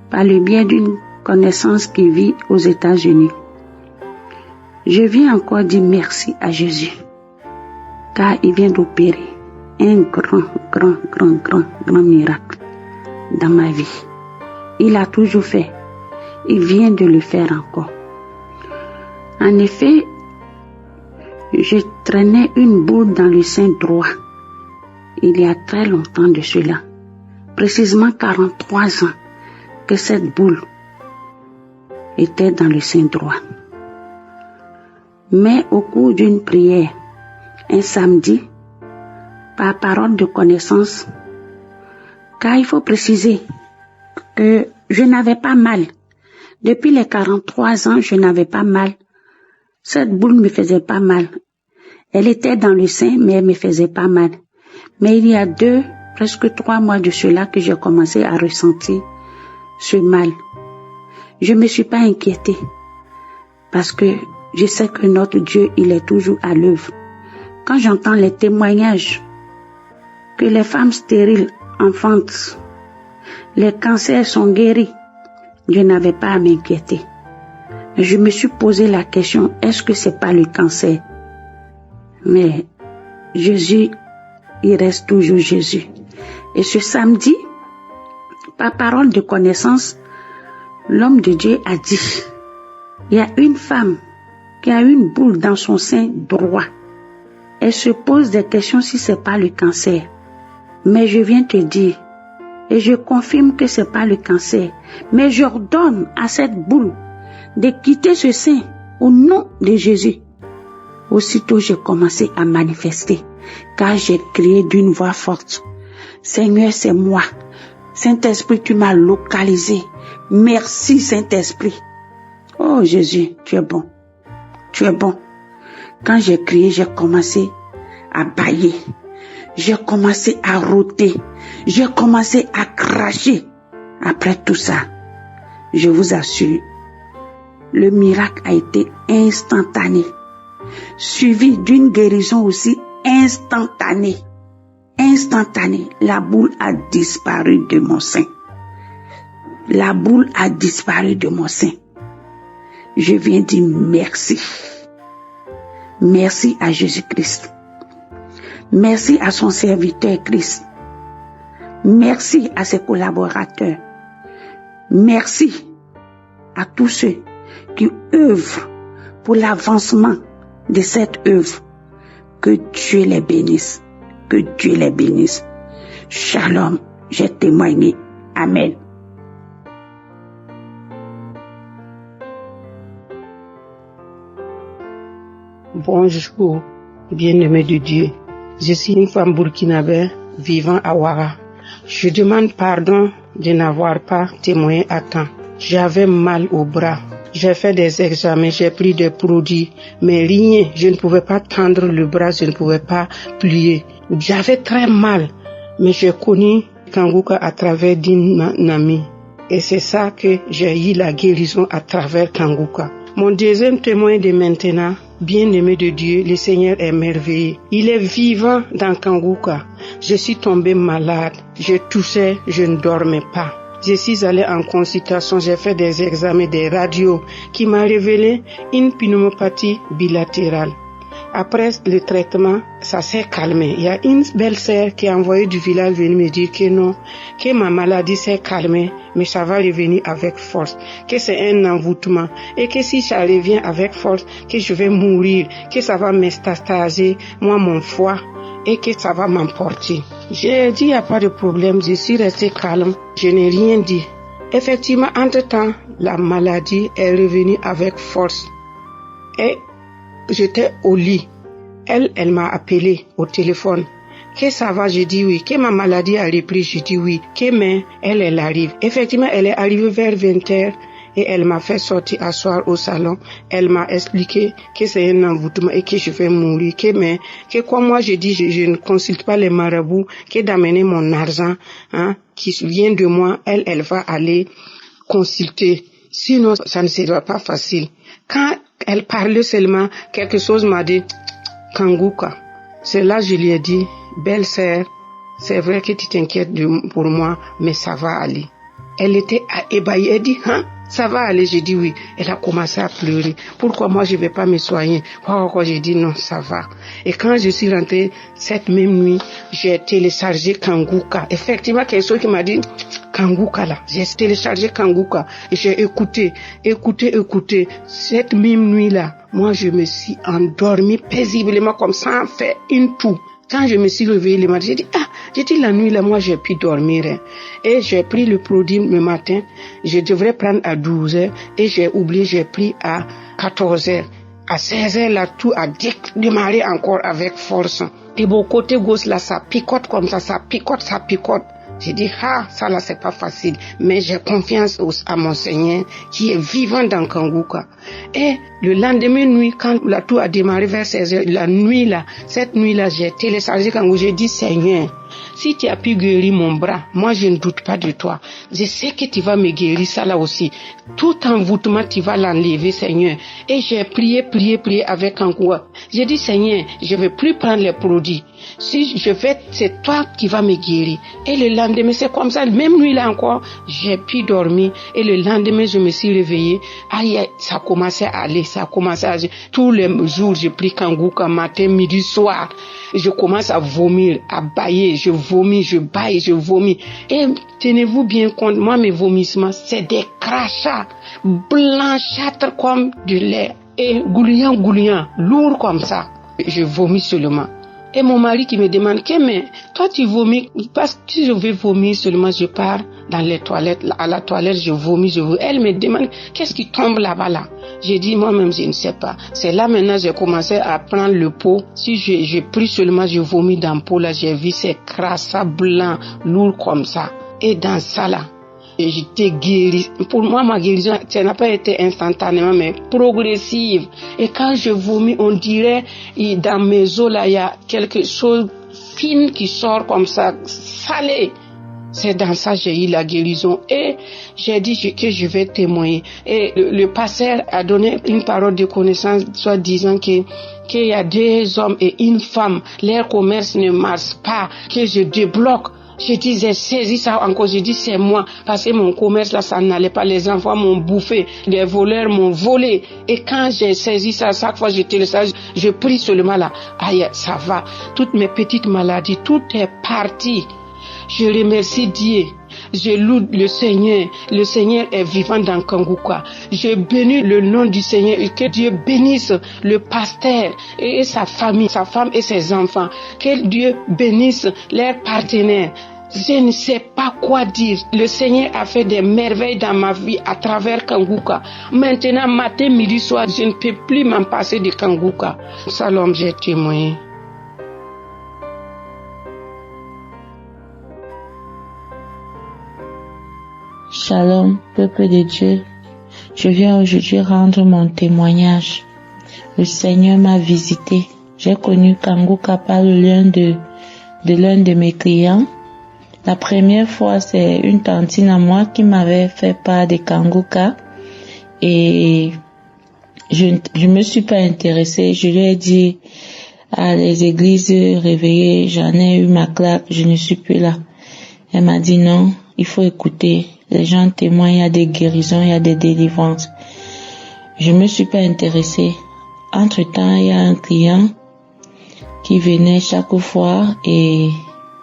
par le biais d'une connaissance qui vit aux États-Unis, je viens encore dire merci à Jésus, car il vient d'opérer un grand miracle dans ma vie. Il a toujours fait. Il vient de le faire encore. En effet, je traînais une boule dans le sein droit. Il y a très longtemps de cela. Précisément 43 ans que cette boule était dans le sein droit. Mais au cours d'une prière, un samedi, par parole de connaissance, car il faut préciser que je n'avais pas mal. Depuis les 43 ans, je n'avais pas mal. Cette boule me faisait pas mal. Elle était dans le sein, mais elle me faisait pas mal. Mais il y a presque 3 mois de cela que j'ai commencé à ressentir ce mal. Je ne me suis pas inquiétée parce que je sais que notre Dieu, il est toujours à l'œuvre. Quand j'entends les témoignages que les femmes stériles enfantent, les cancers sont guéris, je n'avais pas à m'inquiéter. Je me suis posé la question, est-ce que c'est pas le cancer? Mais Jésus, il reste toujours Jésus. Et ce samedi, par parole de connaissance, l'homme de Dieu a dit, il y a une femme qui a une boule dans son sein droit. Elle se pose des questions si c'est pas le cancer. Mais je viens te dire, et je confirme que c'est pas le cancer, mais j'ordonne à cette boule de quitter ce sein au nom de Jésus. Aussitôt j'ai commencé à manifester, car j'ai crié d'une voix forte, Seigneur, c'est moi. Saint-Esprit, tu m'as localisé. Merci Saint-Esprit. Oh Jésus, tu es bon. Tu es bon. Quand j'ai crié, j'ai commencé à bâiller. J'ai commencé à rôter. J'ai commencé à cracher. Après tout ça, je vous assure, le miracle a été instantané, suivi d'une guérison aussi instantanée. Instantanée, la boule a disparu de mon sein. La boule a disparu de mon sein. Je viens dire merci. Merci à Jésus-Christ. Merci à son serviteur Christ. Merci à ses collaborateurs. Merci à tous ceux qui œuvrent pour l'avancement de cette œuvre. Que Dieu les bénisse. Que Dieu les bénisse. Shalom, j'ai témoigné. Amen. Bonjour, bien-aimé de Dieu. Je suis une femme burkinabé vivant à Ouaga. Je demande pardon de n'avoir pas témoigné à temps. J'avais mal au bras. J'ai fait des examens, j'ai pris des produits, mais rien, je ne pouvais pas tendre le bras, je ne pouvais pas plier. J'avais très mal, mais j'ai connu Kangoka à travers d'une amie. Et c'est ça que j'ai eu la guérison à travers Kangoka. Mon deuxième témoin de maintenant, bien-aimé de Dieu, le Seigneur est merveilleux. Il est vivant dans Kangoka. Je suis tombée malade, je toussais, je ne dormais pas. Je suis allée en consultation, j'ai fait des examens, des radios qui m'ont révélé une pneumopathie bilatérale. Après le traitement, ça s'est calmé. Il y a une belle-sœur qui a envoyé du village venir me dire que non, que ma maladie s'est calmée, mais ça va revenir avec force, que c'est un envoûtement et que si ça revient avec force, que je vais mourir, que ça va métastaser, moi, mon foie, et que ça va m'emporter. J'ai dit, il n'y a pas de problème, je suis restée calme, je n'ai rien dit. Effectivement, entre-temps, la maladie est revenue avec force. Et j'étais au lit. Elle m'a appelé au téléphone. Que ça va, je dis oui. Que ma maladie a repris, je dis oui. Que mais elle arrive. Effectivement, elle est arrivée vers 20h. et elle m'a fait sortir asseoir au salon. Elle m'a expliqué que c'est un envoûtement et que je vais mourir, que comme moi je dis, je ne consulte pas les marabouts, que d'amener mon argent, qui vient de moi, elle va aller consulter. Sinon, ça ne sera pas facile. Quand elle parlait seulement, quelque chose m'a dit, Kanguka. C'est là que je lui ai dit, belle sœur, c'est vrai que tu t'inquiètes pour moi, mais ça va aller. Elle était ébahie, elle dit, ça va aller. J'ai dit oui. Elle a commencé à pleurer. Pourquoi moi je vais pas me soigner? Pourquoi j'ai dit non, ça va. Et quand je suis rentrée cette même nuit, j'ai téléchargé Kanguka. Effectivement, quelque chose qui m'a dit Kanguka là. J'ai téléchargé Kanguka et j'ai écouté. Cette même nuit là, moi je me suis endormie paisiblement comme ça, en fait une toux. Quand je me suis réveillée le matin, j'ai dit la nuit là, moi j'ai pu dormir. Et j'ai pris le produit le matin, je devrais prendre à 12h et j'ai oublié, j'ai pris à 14h. À 16h là, tout a démarré encore avec force. Et mon côté gauche là, ça picote comme ça picote. J'ai dit, ça là c'est pas facile, mais j'ai confiance à mon Seigneur qui est vivant dans Kanguka. Et le lendemain nuit, quand la tour a démarré vers 16h, cette nuit là, j'ai téléchargé Kanguka, j'ai dit, Seigneur, si tu as pu guérir mon bras, moi je ne doute pas de toi. Je sais que tu vas me guérir ça là aussi. Tout envoûtement, tu vas l'enlever, Seigneur. Et j'ai prié avec Kanguka. J'ai dit, Seigneur, je ne vais plus prendre les produits. Si je vais, c'est toi qui vas me guérir. Et le lendemain, c'est comme ça. Même nuit là encore, j'ai pu dormir. Et le lendemain, je me suis réveillée. Ça commençait à aller, Tous les jours, j'ai pris Kanguka matin, midi, soir. Je commence à vomir, à bailler. Je vomis, je baille, je vomis. Et tenez-vous bien compte, moi, mes vomissements, c'est des crachats blanchâtres comme du lait. Et gouliant, lourd comme ça. Je vomis seulement. Et mon mari qui me demande, mais toi tu vomis, parce que si je veux vomir seulement, je pars dans les toilettes, à la toilette, je vomis. Elle me demande, qu'est-ce qui tombe là-bas là? J'ai dit, moi-même, je ne sais pas. C'est là maintenant, j'ai commencé à prendre le pot. Si j'ai pris seulement, je vomis dans le pot là, j'ai vu ces crassats blancs, lourds comme ça. Et dans ça là, et j'étais guérie. Pour moi, ma guérison, ça n'a pas été instantanément, mais progressive. Et quand je vomis, on dirait, dans mes os là, il y a quelque chose fine qui sort comme ça, salé. C'est dans ça que j'ai eu la guérison. Et j'ai dit que je vais témoigner. Et le pasteur a donné une parole de connaissance, soit disant qu'il y a 2 hommes et une femme, leur commerce ne marche pas, que je débloque. Je dis, j'ai saisi ça encore, je dis, c'est moi, parce que mon commerce là, ça n'allait pas, les enfants m'ont bouffé, les voleurs m'ont volé. Et quand j'ai saisi ça, chaque fois que je télécharge, je prie seulement là, ça va. Toutes mes petites maladies, tout est parti. Je remercie Dieu. Je loue le Seigneur. Le Seigneur est vivant dans Kanguka. Je bénis le nom du Seigneur et que Dieu bénisse le pasteur et sa famille, sa femme et ses enfants. Que Dieu bénisse leurs partenaires. Je ne sais pas quoi dire. Le Seigneur a fait des merveilles dans ma vie à travers Kanguka. Maintenant, matin, midi, soir, je ne peux plus m'en passer de Kanguka. Salom, j'ai témoigné. Shalom, peuple de Dieu. Je viens aujourd'hui rendre mon témoignage. Le Seigneur m'a visité. J'ai connu Kanguka par le lien de l'un de mes clients. La première fois, c'est une tantine à moi qui m'avait fait part de Kanguka. Et je me suis pas intéressée. Je lui ai dit à les églises réveillées, j'en ai eu ma claque, je ne suis plus là. Elle m'a dit non, il faut écouter. Les gens témoignent, il y a des guérisons, il y a des délivrances. Je me suis pas intéressée. Entre-temps, il y a un client qui venait chaque fois et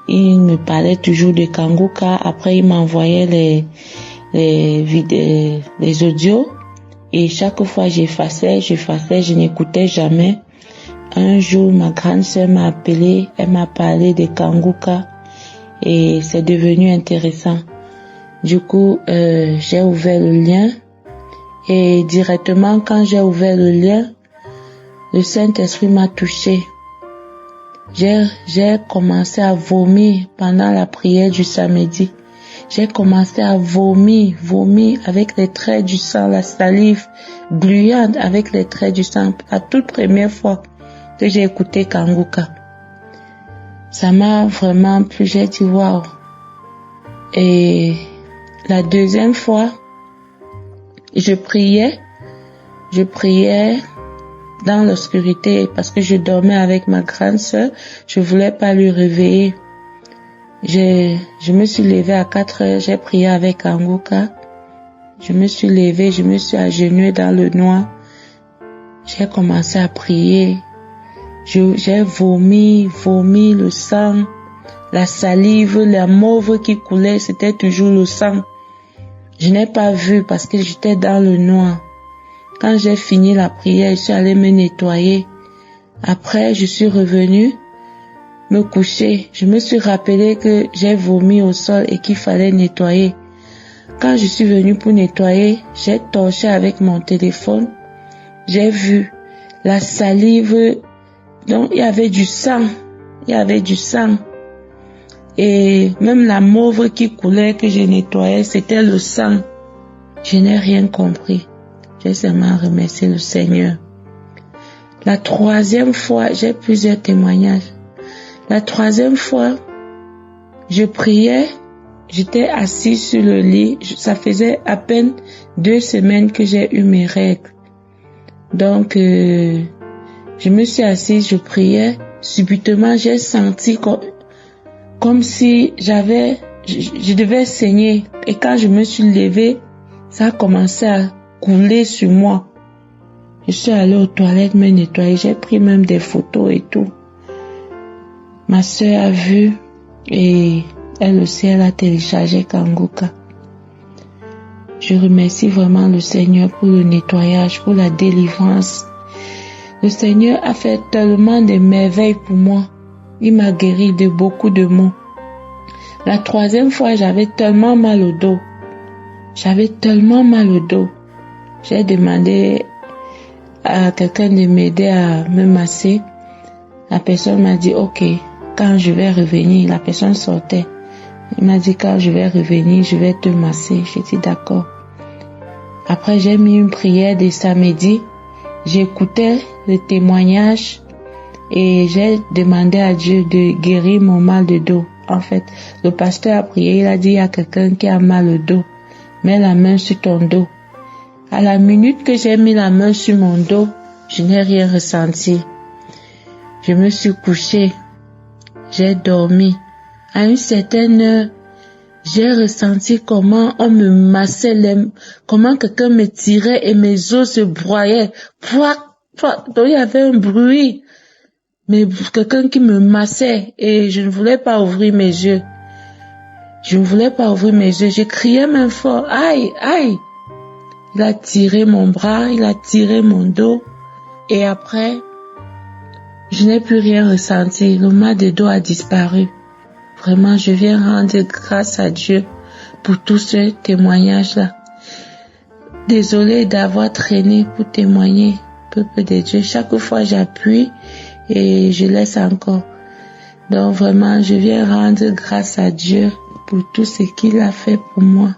il me parlait toujours de Kanguka. Après, il m'envoyait les audios et chaque fois j'effaçais, je n'écoutais jamais. Un jour, ma grande sœur m'a appelé, elle m'a parlé de Kanguka et c'est devenu intéressant. Du coup, j'ai ouvert le lien et directement quand j'ai ouvert le lien, le Saint-Esprit m'a touché. J'ai commencé à vomir pendant la prière du samedi. j'ai commencé à vomir avec les traits du sang, la salive gluante avec les traits du sang. La toute première fois que j'ai écouté Kanguka, ça m'a vraiment plu, j'ai dit waouh. Et la deuxième fois, je priais dans l'obscurité parce que je dormais avec ma grande sœur, je voulais pas lui réveiller. Je me suis levée à 4 heures, j'ai prié avec Kanguka. Je me suis levée, je me suis agenouillée dans le noir. J'ai commencé à prier. J'ai vomi le sang, la salive, la mauve qui coulait, c'était toujours le sang. Je n'ai pas vu parce que j'étais dans le noir. Quand j'ai fini la prière, je suis allée me nettoyer. Après, je suis revenue me coucher. Je me suis rappelé que j'ai vomi au sol et qu'il fallait nettoyer. Quand je suis venue pour nettoyer, j'ai torché avec mon téléphone. J'ai vu la salive. Donc, il y avait du sang. Et même la mauve qui coulait que je nettoyais, c'était le sang. Je n'ai rien compris. J'ai seulement remercié le Seigneur. La troisième fois, j'ai plusieurs témoignages. La troisième fois, je priais, j'étais assise sur le lit. Ça faisait à peine 2 semaines que j'ai eu mes règles. Donc, je me suis assise, je priais. Subitement, j'ai senti comme si je devais saigner. Et quand je me suis levée, ça a commencé à couler sur moi. Je suis allée aux toilettes me nettoyer. J'ai pris même des photos et tout. Ma sœur a vu et elle aussi, elle a téléchargé Kanguka. Je remercie vraiment le Seigneur pour le nettoyage, pour la délivrance. Le Seigneur a fait tellement de merveilles pour moi. Il m'a guéri de beaucoup de maux. La troisième fois, j'avais tellement mal au dos. J'ai demandé à quelqu'un de m'aider à me masser. La personne m'a dit, ok, quand je vais revenir, la personne sortait. Il m'a dit, quand je vais revenir, je vais te masser. J'ai dit, d'accord. Après, j'ai mis une prière de samedi. J'écoutais le témoignage et j'ai demandé à Dieu de guérir mon mal de dos. En fait, le pasteur a prié, il a dit, il y a quelqu'un qui a mal au dos. Mets la main sur ton dos. À la minute que j'ai mis la main sur mon dos, je n'ai rien ressenti. Je me suis couchée. J'ai dormi. À une certaine heure, j'ai ressenti comment on me massait comment quelqu'un me tirait et mes os se broyaient. Donc il y avait un bruit. Mais quelqu'un qui me massait et je ne voulais pas ouvrir mes yeux. Je criais même fort. Aïe, aïe. Il a tiré mon bras, il a tiré mon dos. Et après, je n'ai plus rien ressenti. Le mal de dos a disparu. Vraiment, je viens rendre grâce à Dieu pour tout ce témoignage-là. Désolée d'avoir traîné pour témoigner, peuple de Dieu. Chaque fois, j'appuie et je laisse encore. Donc vraiment, je viens rendre grâce à Dieu pour tout ce qu'il a fait pour moi.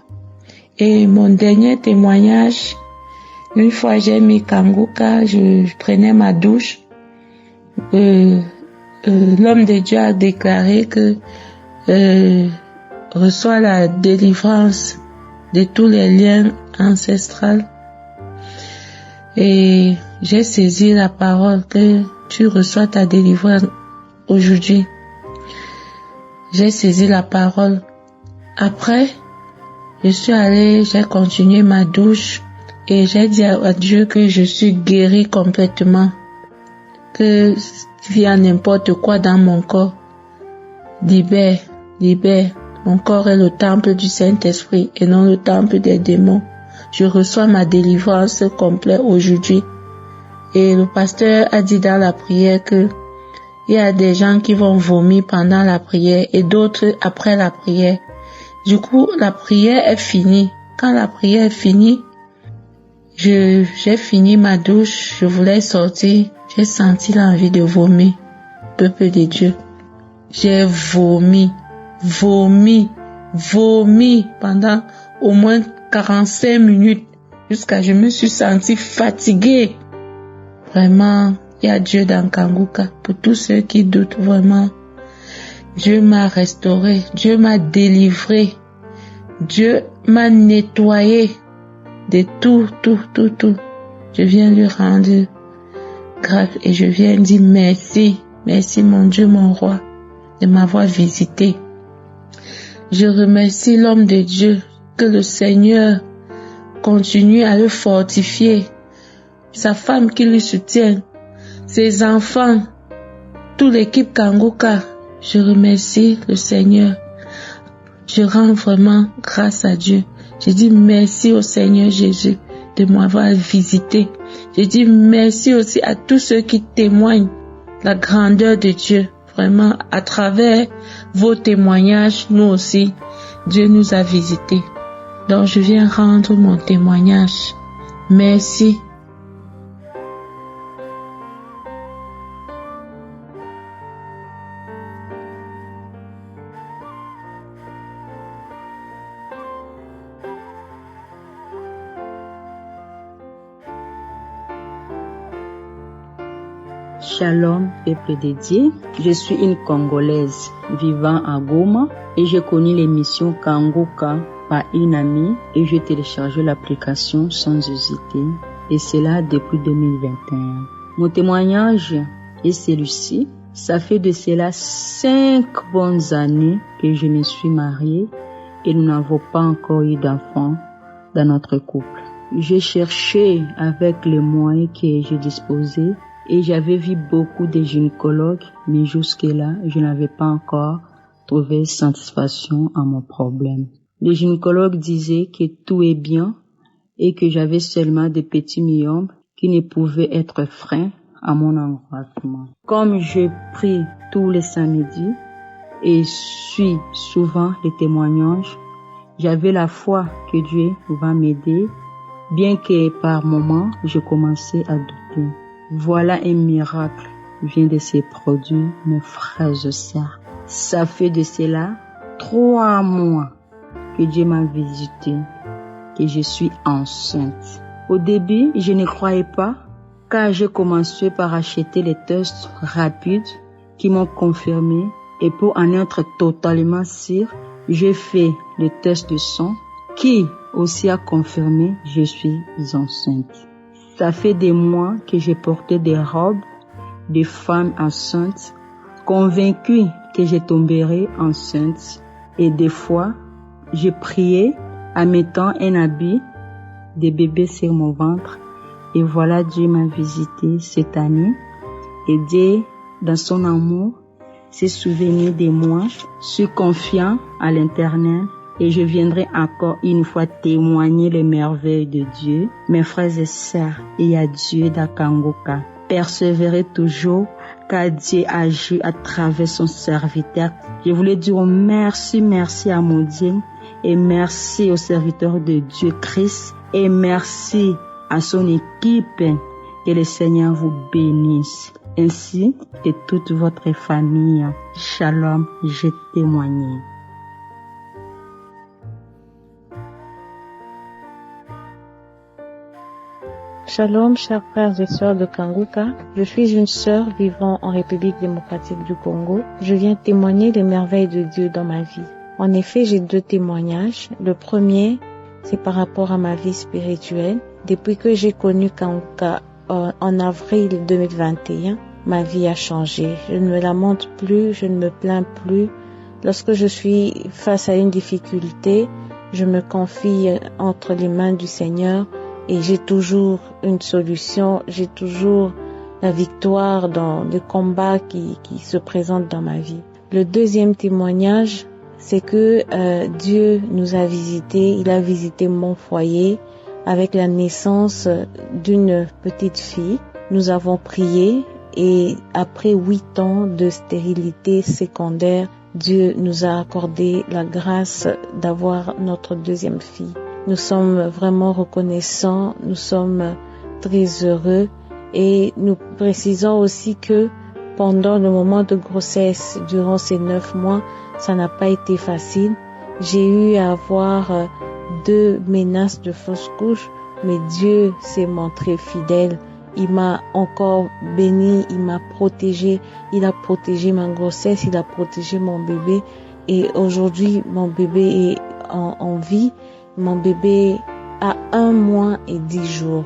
Et mon dernier témoignage, une fois j'ai mis Kanguka, je prenais ma douche. L'homme de Dieu a déclaré que reçoit la délivrance de tous les liens ancestraux. Et j'ai saisi la parole que tu reçois ta délivrance aujourd'hui. J'ai saisi la parole. Après, je suis allée, j'ai continué ma douche et j'ai dit à Dieu que je suis guérie complètement. Que s'il y a n'importe quoi dans mon corps, libère. Mon corps est le temple du Saint-Esprit et non le temple des démons. Je reçois ma délivrance complète aujourd'hui. Et le pasteur a dit dans la prière que il y a des gens qui vont vomir pendant la prière et d'autres après la prière. Du coup, la prière est finie. Quand la prière est finie, j'ai fini ma douche, je voulais sortir. J'ai senti l'envie de vomir. Peuple de Dieu. J'ai vomi. vomi pendant au moins 45 minutes jusqu'à je me suis sentie fatiguée. Vraiment, il y a Dieu dans Kanguka. Pour tous ceux qui doutent, vraiment, Dieu m'a restauré, Dieu m'a délivré, Dieu m'a nettoyé de tout. Je viens lui rendre grâce et je viens dire merci. Merci mon Dieu, mon roi, de m'avoir visité. Je remercie l'homme de Dieu, que le Seigneur continue à le fortifier, sa femme qui lui soutient, ses enfants, toute l'équipe Kanguka. Je remercie le Seigneur. Je rends vraiment grâce à Dieu. Je dis merci au Seigneur Jésus de m'avoir visité. Je dis merci aussi à tous ceux qui témoignent la grandeur de Dieu. Vraiment, à travers vos témoignages, nous aussi, Dieu nous a visités. Donc, je viens rendre mon témoignage. Merci. Shalom, peuple de Dieu. Je suis une Congolaise vivant à Goma et j'ai connu l'émission Kanguka par une amie et j'ai téléchargé l'application sans hésiter et cela depuis 2021. Mon témoignage est celui-ci. Ça fait de cela 5 bonnes années que je me suis mariée et nous n'avons pas encore eu d'enfants dans notre couple. J'ai cherché avec les moyens que je disposais et j'avais vu beaucoup de gynécologues, mais jusque-là, je n'avais pas encore trouvé satisfaction à mon problème. Les gynécologues disaient que tout est bien et que j'avais seulement des petits myomes qui ne pouvaient être freins à mon engraissement. Comme je prie tous les samedis et suis souvent les témoignages, j'avais la foi que Dieu va m'aider, bien que par moments, je commençais à douter. Voilà un miracle vient de se produire, mes frères et sœurs. Ça fait de cela 3 mois que Dieu m'a visité, que je suis enceinte. Au début, je ne croyais pas, car j'ai commencé par acheter les tests rapides qui m'ont confirmé. Et pour en être totalement sûr, j'ai fait le test de sang qui aussi a confirmé que je suis enceinte. Ça fait des mois que j'ai porté des robes de femmes enceintes, convaincue que je tomberais enceinte. Et des fois, j'ai prié en mettant un habit de bébé sur mon ventre. Et voilà, Dieu m'a visité cette année. Et Dieu, dans son amour, s'est souvenu de moi. Je suis confiant à l'Éternel. Et je viendrai encore une fois témoigner les merveilles de Dieu. Mes frères et sœurs, il y a Dieu dans Kanguka. Persévérez toujours, car Dieu agit à travers son serviteur. Je voulais dire merci à mon Dieu, et merci au serviteur de Dieu Christ, et merci à son équipe. Que le Seigneur vous bénisse, ainsi que toute votre famille. Shalom, j'ai témoigné. Shalom, chers frères et sœurs de Kanguka. Je suis une sœur vivant en République démocratique du Congo. Je viens témoigner des merveilles de Dieu dans ma vie. En effet, j'ai 2 témoignages. Le premier, c'est par rapport à ma vie spirituelle. Depuis que j'ai connu Kanguka en avril 2021, ma vie a changé. Je ne me lamente plus, je ne me plains plus. Lorsque je suis face à une difficulté, je me confie entre les mains du Seigneur. Et j'ai toujours une solution, j'ai toujours la victoire dans le combat qui se présente dans ma vie. Le deuxième témoignage, c'est que Dieu nous a visités, il a visité mon foyer avec la naissance d'une petite fille. Nous avons prié et après 8 ans de stérilité secondaire, Dieu nous a accordé la grâce d'avoir notre deuxième fille. Nous sommes vraiment reconnaissants, nous sommes très heureux et nous précisons aussi que pendant le moment de grossesse, durant ces 9 mois, ça n'a pas été facile, J'ai eu à avoir 2 menaces de fausse couche, mais Dieu s'est montré fidèle. Il m'a encore béni, il m'a protégé, il a protégé ma grossesse, il a protégé mon bébé. Et aujourd'hui, mon bébé est en vie. Mon bébé a 1 mois et 10 jours.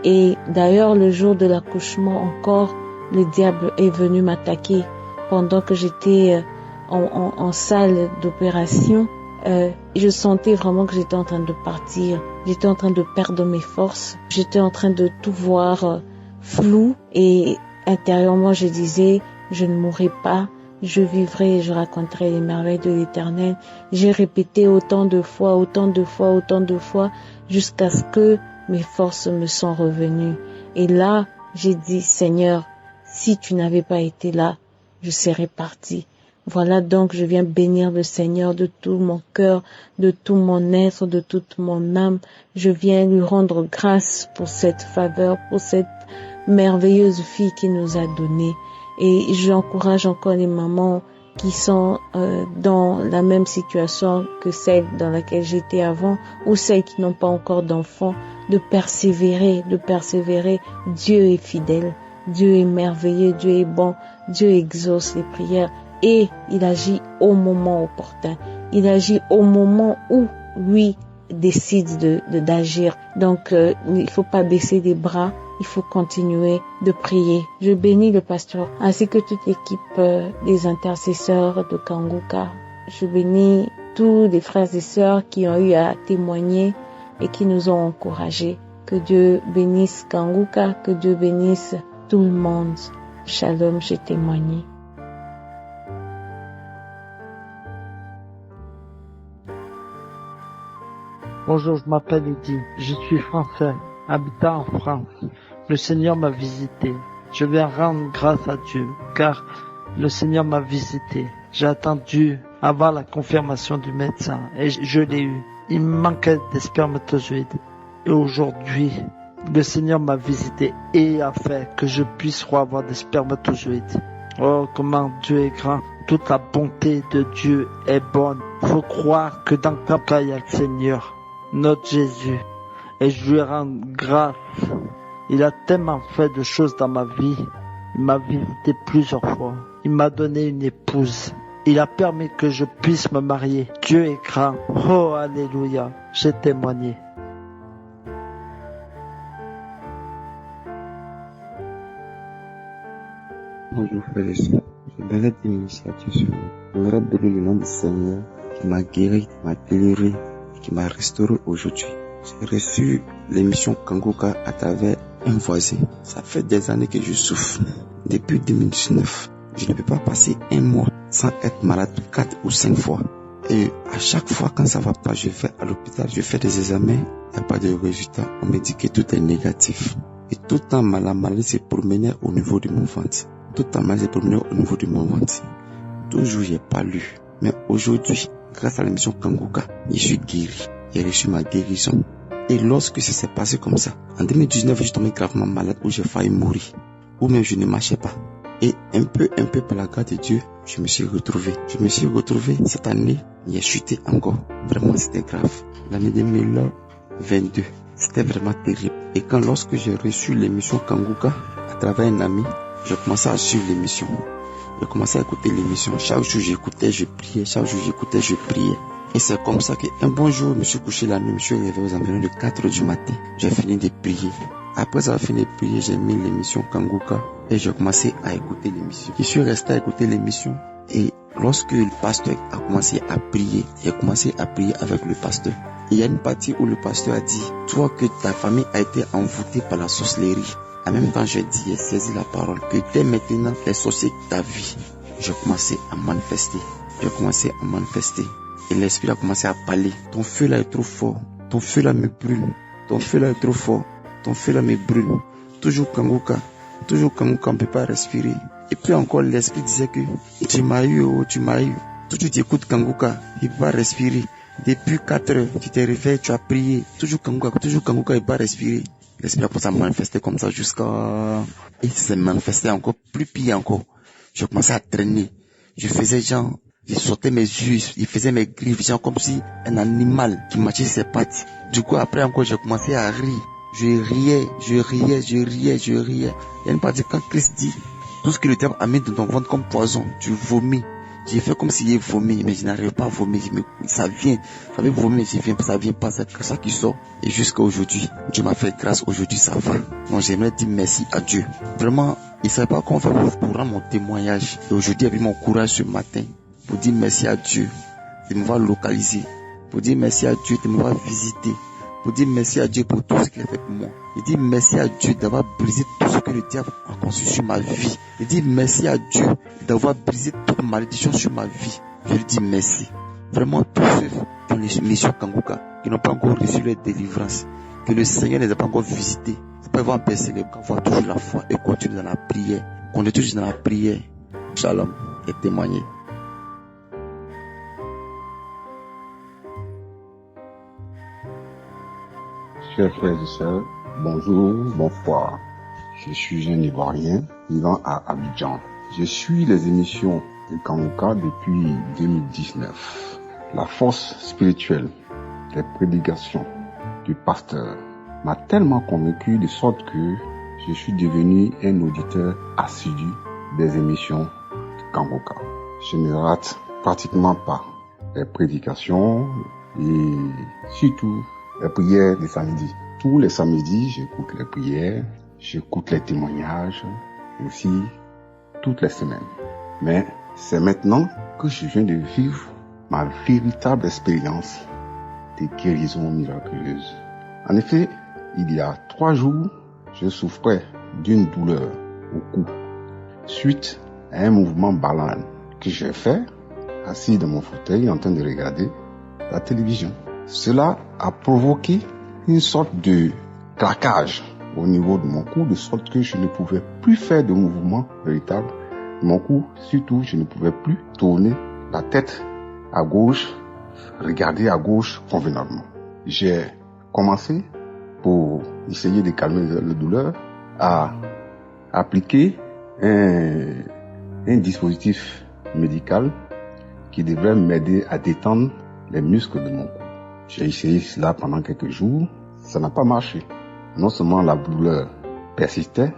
Et d'ailleurs, le jour de l'accouchement encore, le diable est venu m'attaquer pendant que j'étais en salle d'opération. Je sentais vraiment que j'étais en train de partir. J'étais en train de perdre mes forces. J'étais en train de tout voir flou et intérieurement je disais, je ne mourrai pas, je vivrai et je raconterai les merveilles de l'Éternel. J'ai répété autant de fois jusqu'à ce que mes forces me sont revenues. Et là, j'ai dit, Seigneur, si tu n'avais pas été là, je serais parti. Voilà donc, je viens bénir le Seigneur de tout mon cœur, de tout mon être, de toute mon âme. Je viens lui rendre grâce pour cette faveur, pour cette merveilleuse fille qu'il nous a donnée. Et j'encourage encore les mamans qui sont dans la même situation que celle dans laquelle j'étais avant, ou celles qui n'ont pas encore d'enfants, de persévérer. Dieu est fidèle, Dieu est merveilleux, Dieu est bon, Dieu exauce les prières et il agit au moment opportun. Il agit au moment où lui décide d'agir. Donc il faut pas baisser les bras. Il faut continuer de prier. Je bénis le pasteur ainsi que toute l'équipe des intercesseurs de Kanguka. Je bénis tous les frères et sœurs qui ont eu à témoigner et qui nous ont encouragés. Que Dieu bénisse Kanguka, que Dieu bénisse tout le monde. Shalom, j'ai témoigné. Bonjour, je m'appelle Eddy. Je suis français, habitant en France. Le Seigneur m'a visité. Je viens rendre grâce à Dieu, car le Seigneur m'a visité. J'ai attendu avoir la confirmation du médecin et je l'ai eu. Il me manquait des spermatozoïdes. Et aujourd'hui, le Seigneur m'a visité et a fait que je puisse reavoir des spermatozoïdes. Oh, comment Dieu est grand. Toute la bonté de Dieu est bonne. Faut croire que dans le cas, il y a le Seigneur, notre Jésus. Et je lui rends grâce. Il a tellement fait de choses dans ma vie. Il m'a visité plusieurs fois. Il m'a donné une épouse. Il a permis que je puisse me marier. Dieu est grand. Oh, alléluia. J'ai témoigné. Bonjour frères et sœurs. J'aimerais dire une initiative sur vous. J'aimerais bénir le nom du Seigneur qui m'a guéri, qui m'a délivré, qui m'a restauré aujourd'hui. J'ai reçu l'émission Kanguka à travers un voisin. Ça fait des années que je souffre. Depuis 2019, je ne peux pas passer un mois sans être malade 4 ou 5 fois. Et à chaque fois quand ça va pas, je vais à l'hôpital, je fais des examens, il n'y a pas de résultat. On me dit que tout est négatif. Et tout le temps, la maladie se promenait au niveau de mon ventre. Tout le temps, maladie se promenait au niveau de mon ventre. Toujours, j'ai pas lu. Mais aujourd'hui, grâce à l'émission Kanguka, je suis guéri. J'ai reçu ma guérison. Et lorsque ça s'est passé comme ça, en 2019, je suis tombé gravement malade où j'ai failli mourir. Ou même je ne marchais pas. Et un peu par la grâce de Dieu, je me suis retrouvé. Cette année, j'ai chuté encore. Vraiment, c'était grave. L'année 2022, c'était vraiment terrible. Et lorsque j'ai reçu l'émission Kanguka, à travers un ami, j'ai commencé à suivre l'émission. J'ai commencé à écouter l'émission. Chaque jour, j'écoutais, je priais. Et c'est comme ça qu'un bon jour, je me suis couché la nuit, je me suis réveillé aux environs de 4 heures du matin. J'ai fini de prier. Après avoir fini de prier, j'ai mis l'émission Kanguka et j'ai commencé à écouter l'émission. Je suis resté à écouter l'émission et lorsque le pasteur a commencé à prier, j'ai commencé à prier avec le pasteur. Il y a une partie où le pasteur a dit, toi que ta famille a été envoûtée par la sorcellerie. En même temps, j'ai saisi la parole que dès maintenant, les sorciers de ta vie, j'ai commencé à manifester. Et l'esprit a commencé à parler. Ton feu là est trop fort. Ton feu là me brûle. Ton feu là est trop fort. Ton feu là me brûle. Toujours Kanguka, on ne peut pas respirer. Et puis encore, l'esprit disait que tu m'as eu. Toujours tu écoutes Kanguka, il peut pas respirer. Depuis 4 heures, tu t'es réveillé, tu as prié. Toujours Kanguka, il peut pas respirer. L'esprit a commencé à manifester comme ça jusqu'à... Et il s'est manifesté encore plus pire encore. Je commençais à traîner. Je faisais genre... Il sortait mes yeux, il faisait mes griffes, genre comme si un animal qui mâchait ses pattes. Du coup, après encore, j'ai commencé à rire. Je riais. Il y a une partie quand Christ dit, tout ce que le diable a mis dans ton ventre comme poison, tu vomis. J'ai fait comme s'il vomi, mais je n'arrive pas à vomir. Ça vient, ça veut vomir, ça vient pas, c'est ça qui sort. Et jusqu'à aujourd'hui, Dieu m'a fait grâce, aujourd'hui ça va. Donc j'aimerais dire merci à Dieu. Vraiment, il ne savait pas comment faire pour rendre mon témoignage. Et aujourd'hui, j'ai eu mon courage ce matin pour dire merci à Dieu de m'avoir localisé, pour dire merci à Dieu de m'avoir visité, pour dire merci à Dieu pour tout ce qu'il a fait pour moi. Je dis merci à Dieu d'avoir brisé tout ce que le diable a conçu sur ma vie. Je dis merci à Dieu d'avoir brisé toute malédiction sur ma vie. Je lui dis merci. Vraiment, tous ceux qui ont les missions Kanguka, qui n'ont pas encore reçu leur délivrance, que le Seigneur ne les a pas encore visités, c'est pas avoir baissé les bras, avoir toujours la foi et continuer dans la prière. Continuer toujours dans la prière. Shalom et témoigner. Chers frères et sœurs, bonjour, bonsoir. Je suis un Ivoirien vivant à Abidjan. Je suis les émissions de Kanguka depuis 2019. La force spirituelle des prédications du pasteur m'a tellement convaincu de sorte que je suis devenu un auditeur assidu des émissions de Kanguka. Je ne rate pratiquement pas les prédications et surtout les prières des samedis. Tous les samedis, j'écoute les prières, j'écoute les témoignages, aussi toutes les semaines. Mais c'est maintenant que je viens de vivre ma véritable expérience de guérison miraculeuse. En effet, il y a 3 jours, je souffrais d'une douleur au cou, suite à un mouvement banal que j'ai fait, assis dans mon fauteuil en train de regarder la télévision. Cela a provoqué une sorte de claquage au niveau de mon cou, de sorte que je ne pouvais plus faire de mouvement véritable. Mon cou, surtout, je ne pouvais plus tourner la tête à gauche, regarder à gauche convenablement. J'ai commencé, pour essayer de calmer la douleur, à appliquer un dispositif médical qui devrait m'aider à détendre les muscles de mon cou. J'ai essayé cela pendant quelques jours, ça n'a pas marché. Non seulement la douleur persistait,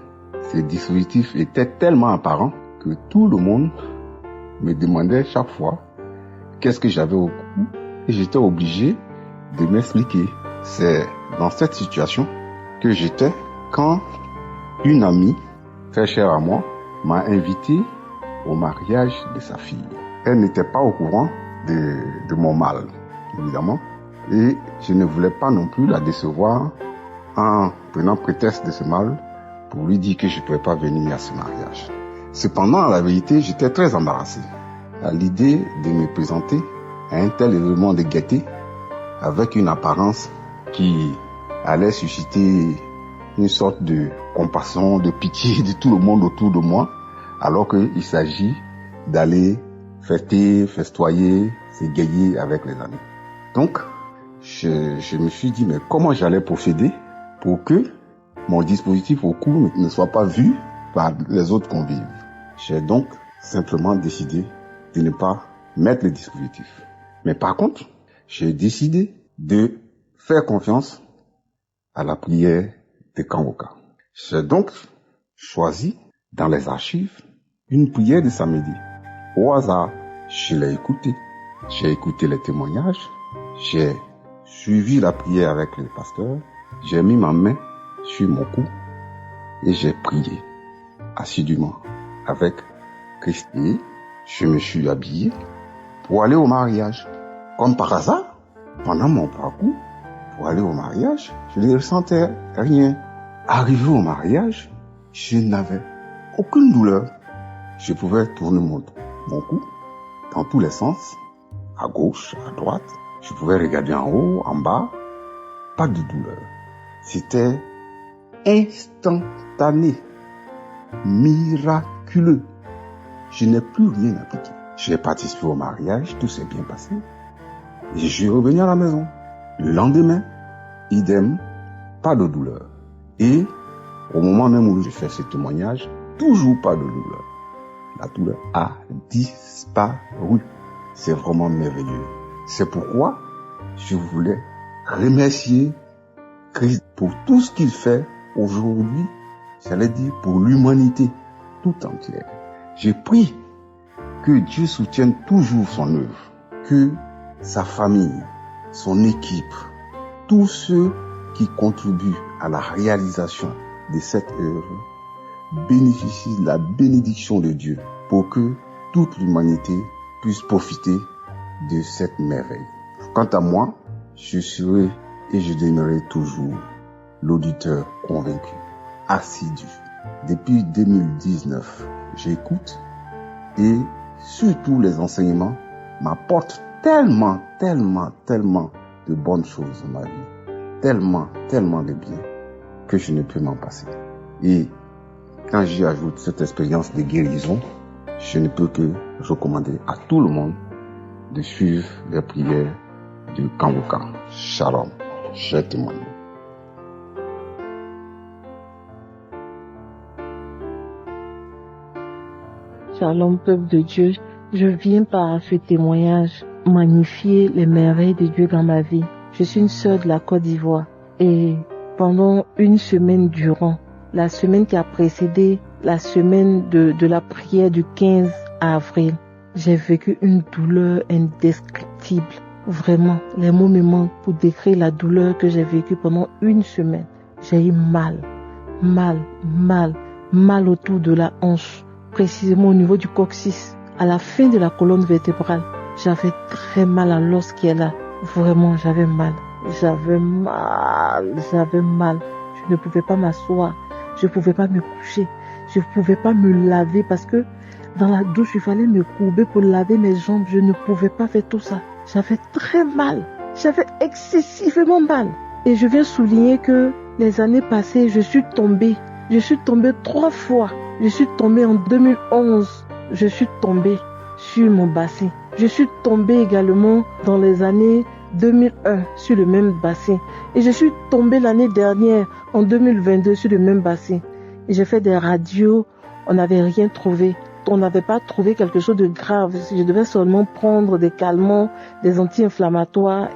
ce dispositif était tellement apparent que tout le monde me demandait chaque fois qu'est-ce que j'avais au cou et j'étais obligé de m'expliquer. C'est dans cette situation que j'étais quand une amie très chère à moi m'a invité au mariage de sa fille. Elle n'était pas au courant de mon mal, évidemment. Et je ne voulais pas non plus la décevoir en prenant prétexte de ce mal pour lui dire que je ne pouvais pas venir à ce mariage. Cependant, à la vérité, j'étais très embarrassé à l'idée de me présenter à un tel événement de gaieté avec une apparence qui allait susciter une sorte de compassion, de pitié de tout le monde autour de moi, alors qu'il s'agit d'aller fêter, festoyer, s'égayer avec les amis. Donc, je me suis dit, mais comment j'allais procéder pour que mon dispositif au cou ne soit pas vu par les autres convives. J'ai donc simplement décidé de ne pas mettre le dispositif. Mais par contre, j'ai décidé de faire confiance à la prière de Kanguka. J'ai donc choisi dans les archives une prière de samedi. Au hasard, je l'ai écoutée. J'ai écouté les témoignages. J'ai suivi la prière avec le pasteur. J'ai mis ma main sur mon cou et j'ai prié assidûment avec Christ. Et je me suis habillé pour aller au mariage. Comme par hasard, pendant mon parcours pour aller au mariage, je ne ressentais rien. Arrivé au mariage, je n'avais aucune douleur. Je pouvais tourner mon cou dans tous les sens, à gauche, à droite. Je pouvais regarder en haut, en bas, pas de douleur. C'était instantané, miraculeux. Je n'ai plus rien appliqué. J'ai participé au mariage, tout s'est bien passé. Et je suis revenu à la maison. Le lendemain, idem, pas de douleur. Et au moment même où je fais ce témoignage, toujours pas de douleur. La douleur a disparu. c'est vraiment merveilleux. C'est pourquoi je voulais remercier Christ pour tout ce qu'il fait aujourd'hui, j'allais dire pour l'humanité tout entière. J'ai pris que Dieu soutienne toujours son œuvre, que sa famille, son équipe, tous ceux qui contribuent à la réalisation de cette œuvre bénéficient de la bénédiction de Dieu pour que toute l'humanité puisse profiter de cette merveille. Quant à moi, je serai et je demeurerai toujours l'auditeur convaincu, assidu. Depuis 2019, j'écoute et surtout les enseignements m'apportent tellement de bonnes choses dans ma vie, tellement de bien que je ne peux m'en passer. Et quand j'y ajoute cette expérience de guérison, je ne peux que recommander à tout le monde de suivre les prières de Kanguka. Shalom, je témoigne. Shalom, peuple de Dieu. Je viens par ce témoignage magnifier les merveilles de Dieu dans ma vie. Je suis une sœur de la Côte d'Ivoire et pendant une semaine durant, la semaine qui a précédé la semaine de la prière du 15 avril, j'ai vécu une douleur indescriptible. Vraiment, les mots me manquent pour décrire la douleur que j'ai vécue pendant une semaine. J'ai eu mal autour de la hanche, précisément au niveau du coccyx, à la fin de la colonne vertébrale. J'avais très mal à l'os qui est là. Vraiment, j'avais mal. Je ne pouvais pas m'asseoir. Je ne pouvais pas me coucher. Je ne pouvais pas me laver parce que dans la douche, il fallait me courber pour laver mes jambes. Je ne pouvais pas faire tout ça. J'avais très mal. J'avais excessivement mal. Et je viens souligner que les années passées, je suis tombée 3 fois. Je suis tombée en 2011. Je suis tombée sur mon bassin. Je suis tombée également dans les années 2001 sur le même bassin. Et je suis tombée l'année dernière en 2022 sur le même bassin. Et j'ai fait des radios. On n'avait rien trouvé. On n'avait pas trouvé quelque chose de grave. Je devais seulement prendre des calmants, des anti-inflammatoires.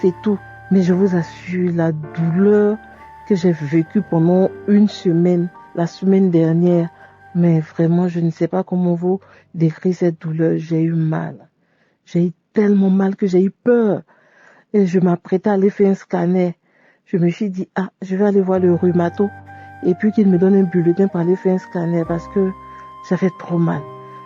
C'est tout. Mais je vous assure, la douleur que j'ai vécue pendant une semaine, la semaine dernière, mais vraiment, je ne sais pas comment vous décrire cette douleur. J'ai eu mal. J'ai eu tellement mal que j'ai eu peur. Et je m'apprêtais à aller faire un scanner. Je me suis dit, je vais aller voir le rhumato. Et puis qu'il me donne un bulletin pour aller faire un scanner parce que j'avais trop mal.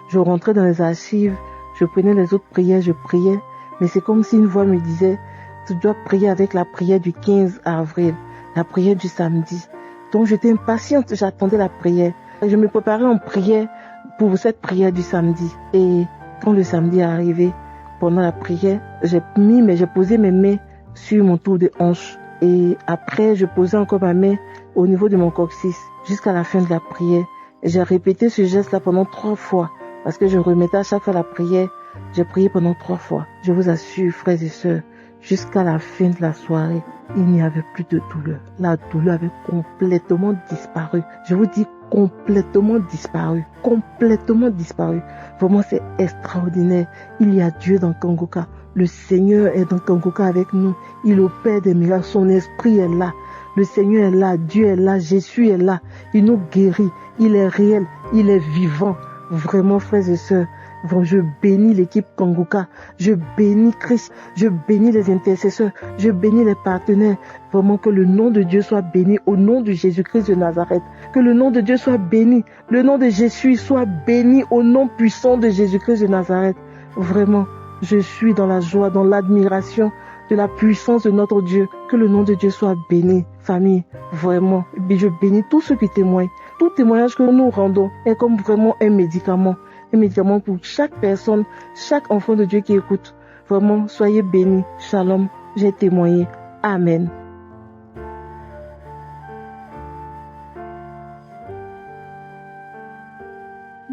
Je rentrais dans les archives, je prenais les autres prières, je priais. Mais c'est comme si une voix me disait, tu dois prier avec la prière du 15 avril, la prière du samedi. Donc j'étais impatiente, j'attendais la prière. Je me préparais en prière pour cette prière du samedi. Et quand le samedi est arrivé, pendant la prière, j'ai posé mes mains sur mon tour de hanche. Et après, je posais encore ma main au niveau de mon coccyx jusqu'à la fin de la prière. Et j'ai répété ce geste-là pendant 3 fois. Parce que je remettais à chaque fois la prière. J'ai prié pendant 3 fois. Je vous assure, frères et sœurs, jusqu'à la fin de la soirée, il n'y avait plus de douleur. La douleur avait complètement disparu. Je vous dis complètement disparu. Complètement disparu. Vraiment, c'est extraordinaire. Il y a Dieu dans Kanguka. Le Seigneur est dans Kanguka avec nous. Il opère des miracles. Son esprit est là. Le Seigneur est là. Dieu est là. Jésus est là. Il nous guérit. Il est réel. Il est vivant. Vraiment, frères et sœurs. Bon, je bénis l'équipe Kanguka, je bénis Christ, je bénis les intercesseurs, je bénis les partenaires. Vraiment que le nom de Dieu soit béni au nom de Jésus-Christ de Nazareth. Que le nom de Dieu soit béni, le nom de Jésus soit béni au nom puissant de Jésus-Christ de Nazareth. Vraiment, je suis dans la joie, dans l'admiration de la puissance de notre Dieu. Que le nom de Dieu soit béni, famille. Vraiment, je bénis tous ceux qui témoignent. Tout témoignage que nous rendons est comme vraiment un médicament pour chaque personne, chaque enfant de Dieu qui écoute. Vraiment, soyez bénis. Shalom, j'ai témoigné. Amen.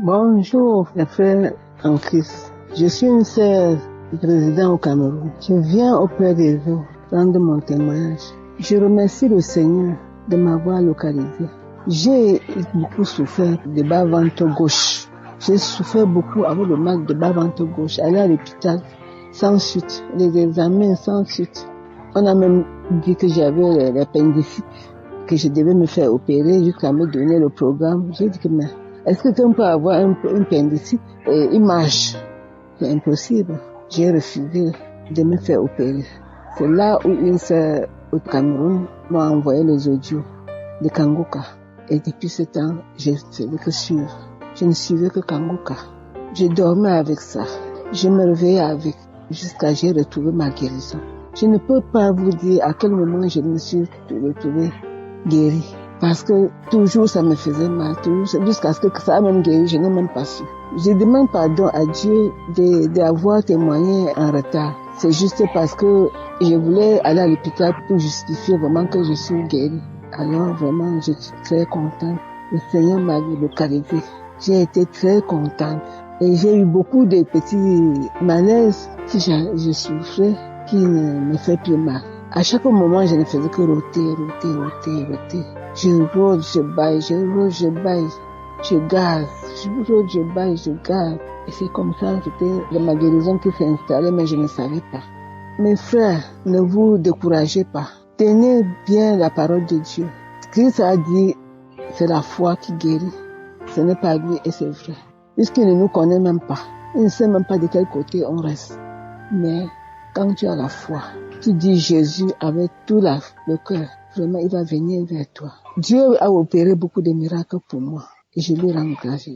Bonjour, frère en Christ. Je suis une sœur résidant au Cameroun. Je viens auprès de vous rendre mon témoignage. Je remercie le Seigneur de m'avoir localisé. J'ai beaucoup souffert de bas-ventre gauche. J'ai souffert beaucoup avec le mal de bas-ventre gauche. Aller à l'hôpital sans suite, les examens sans suite. On a même dit que j'avais l'appendicite, que je devais me faire opérer jusqu'à me donner le programme. J'ai dit que mais est-ce que quelqu'un peut avoir un appendicite et il marche? C'est impossible. J'ai refusé de me faire opérer. C'est là où une sœur au Cameroun m'a envoyé les audios de Kanguka. Et depuis ce temps, je ne faisais que suivre. Je ne suivais que Kanguka. Je dormais avec ça. Je me réveillais avec jusqu'à j'ai retrouvé ma guérison. Je ne peux pas vous dire à quel moment je me suis retrouvée guérie. Parce que toujours ça me faisait mal, toujours, jusqu'à ce que ça a même guéri, je n'ai même pas su. Je demande pardon à Dieu d'avoir témoigné en retard. C'est juste parce que je voulais aller à l'hôpital pour justifier vraiment que je suis guérie. Alors vraiment, je suis très contente. Le Seigneur m'a localisée. J'ai été très contente. Et j'ai eu beaucoup de petits malaises que je souffrais qui ne me fait plus mal. À chaque moment, je ne faisais que roter. Je rôde, je baille, je gaze. Je rôde, je baille, je gaze. Et c'est comme ça, c'était ma guérison qui s'est installée, mais je ne savais pas. Mes frères, ne vous découragez pas. Tenez bien la parole de Dieu. Christ a dit, c'est la foi qui guérit. Ce n'est pas lui et c'est vrai. Puisqu'il ne nous connaît même pas. Il ne sait même pas de quel côté on reste. Mais quand tu as la foi, tu dis Jésus avec tout le cœur. Vraiment, il va venir vers toi. Dieu a opéré beaucoup de miracles pour moi. Et je lui rends grâce.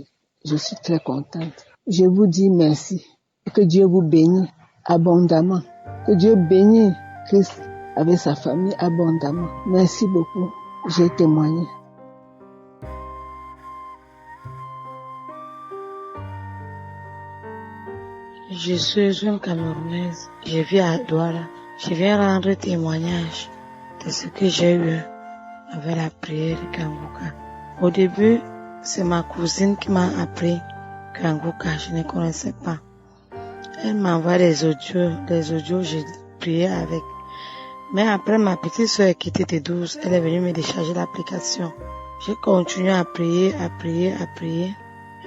Je suis très contente. Je vous dis merci. Et que Dieu vous bénisse abondamment. Que Dieu bénisse Christ avec sa famille abondamment. Merci beaucoup. J'ai témoigné. Je suis une Camerounaise. Je vis à Douala. Je viens rendre témoignage de ce que j'ai eu avec la prière de Kanguka. Au début, c'est ma cousine qui m'a appris Kanguka. Je ne connaissais pas. Elle m'envoie des audios, j'ai prié avec. Mais après, ma petite soeur qui était 12, elle est venue me décharger l'application. J'ai continué à prier.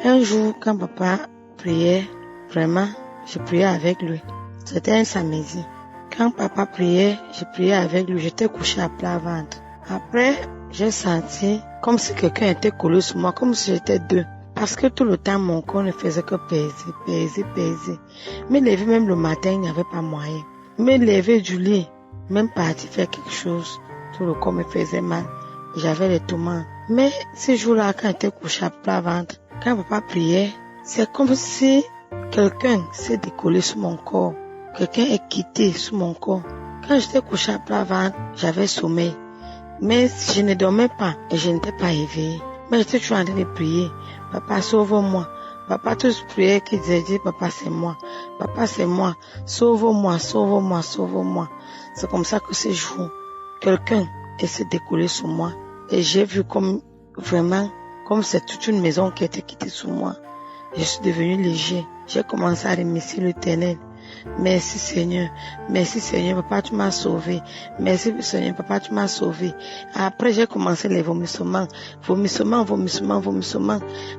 Un jour, quand papa priait, vraiment, je priais avec lui. C'était un samedi. Quand papa priait, je priais avec lui. J'étais couchée à plat ventre. Après, j'ai senti comme si quelqu'un était collé sur moi, comme si j'étais deux. Parce que tout le temps, mon corps ne faisait que peser. Me lever même le matin, il n'y avait pas moyen. Me lever du lit, même partir faire quelque chose, tout le corps me faisait mal. J'avais les tourments. Mais ce jour-là, quand j'étais couché à plat ventre, quand papa priait, c'est comme si quelqu'un s'est décollé sur mon corps. Quelqu'un est quitté sur mon corps. Quand j'étais couché à plat ventre, j'avais sommeil. Mais je ne dormais pas et je n'étais pas éveillée. Mais j'étais toujours en train de prier. Papa, sauve-moi. Papa tous priait qui disait, papa c'est moi. Papa c'est moi. Sauve-moi. C'est comme ça que ce jour, quelqu'un s'est décollé sur moi. Et j'ai vu comme c'est toute une maison qui était quittée sur moi. Je suis devenue léger. J'ai commencé à remercier l'Éternel. Merci Seigneur, papa tu m'as sauvé. Merci Seigneur, papa tu m'as sauvé. Après j'ai commencé les vomissements.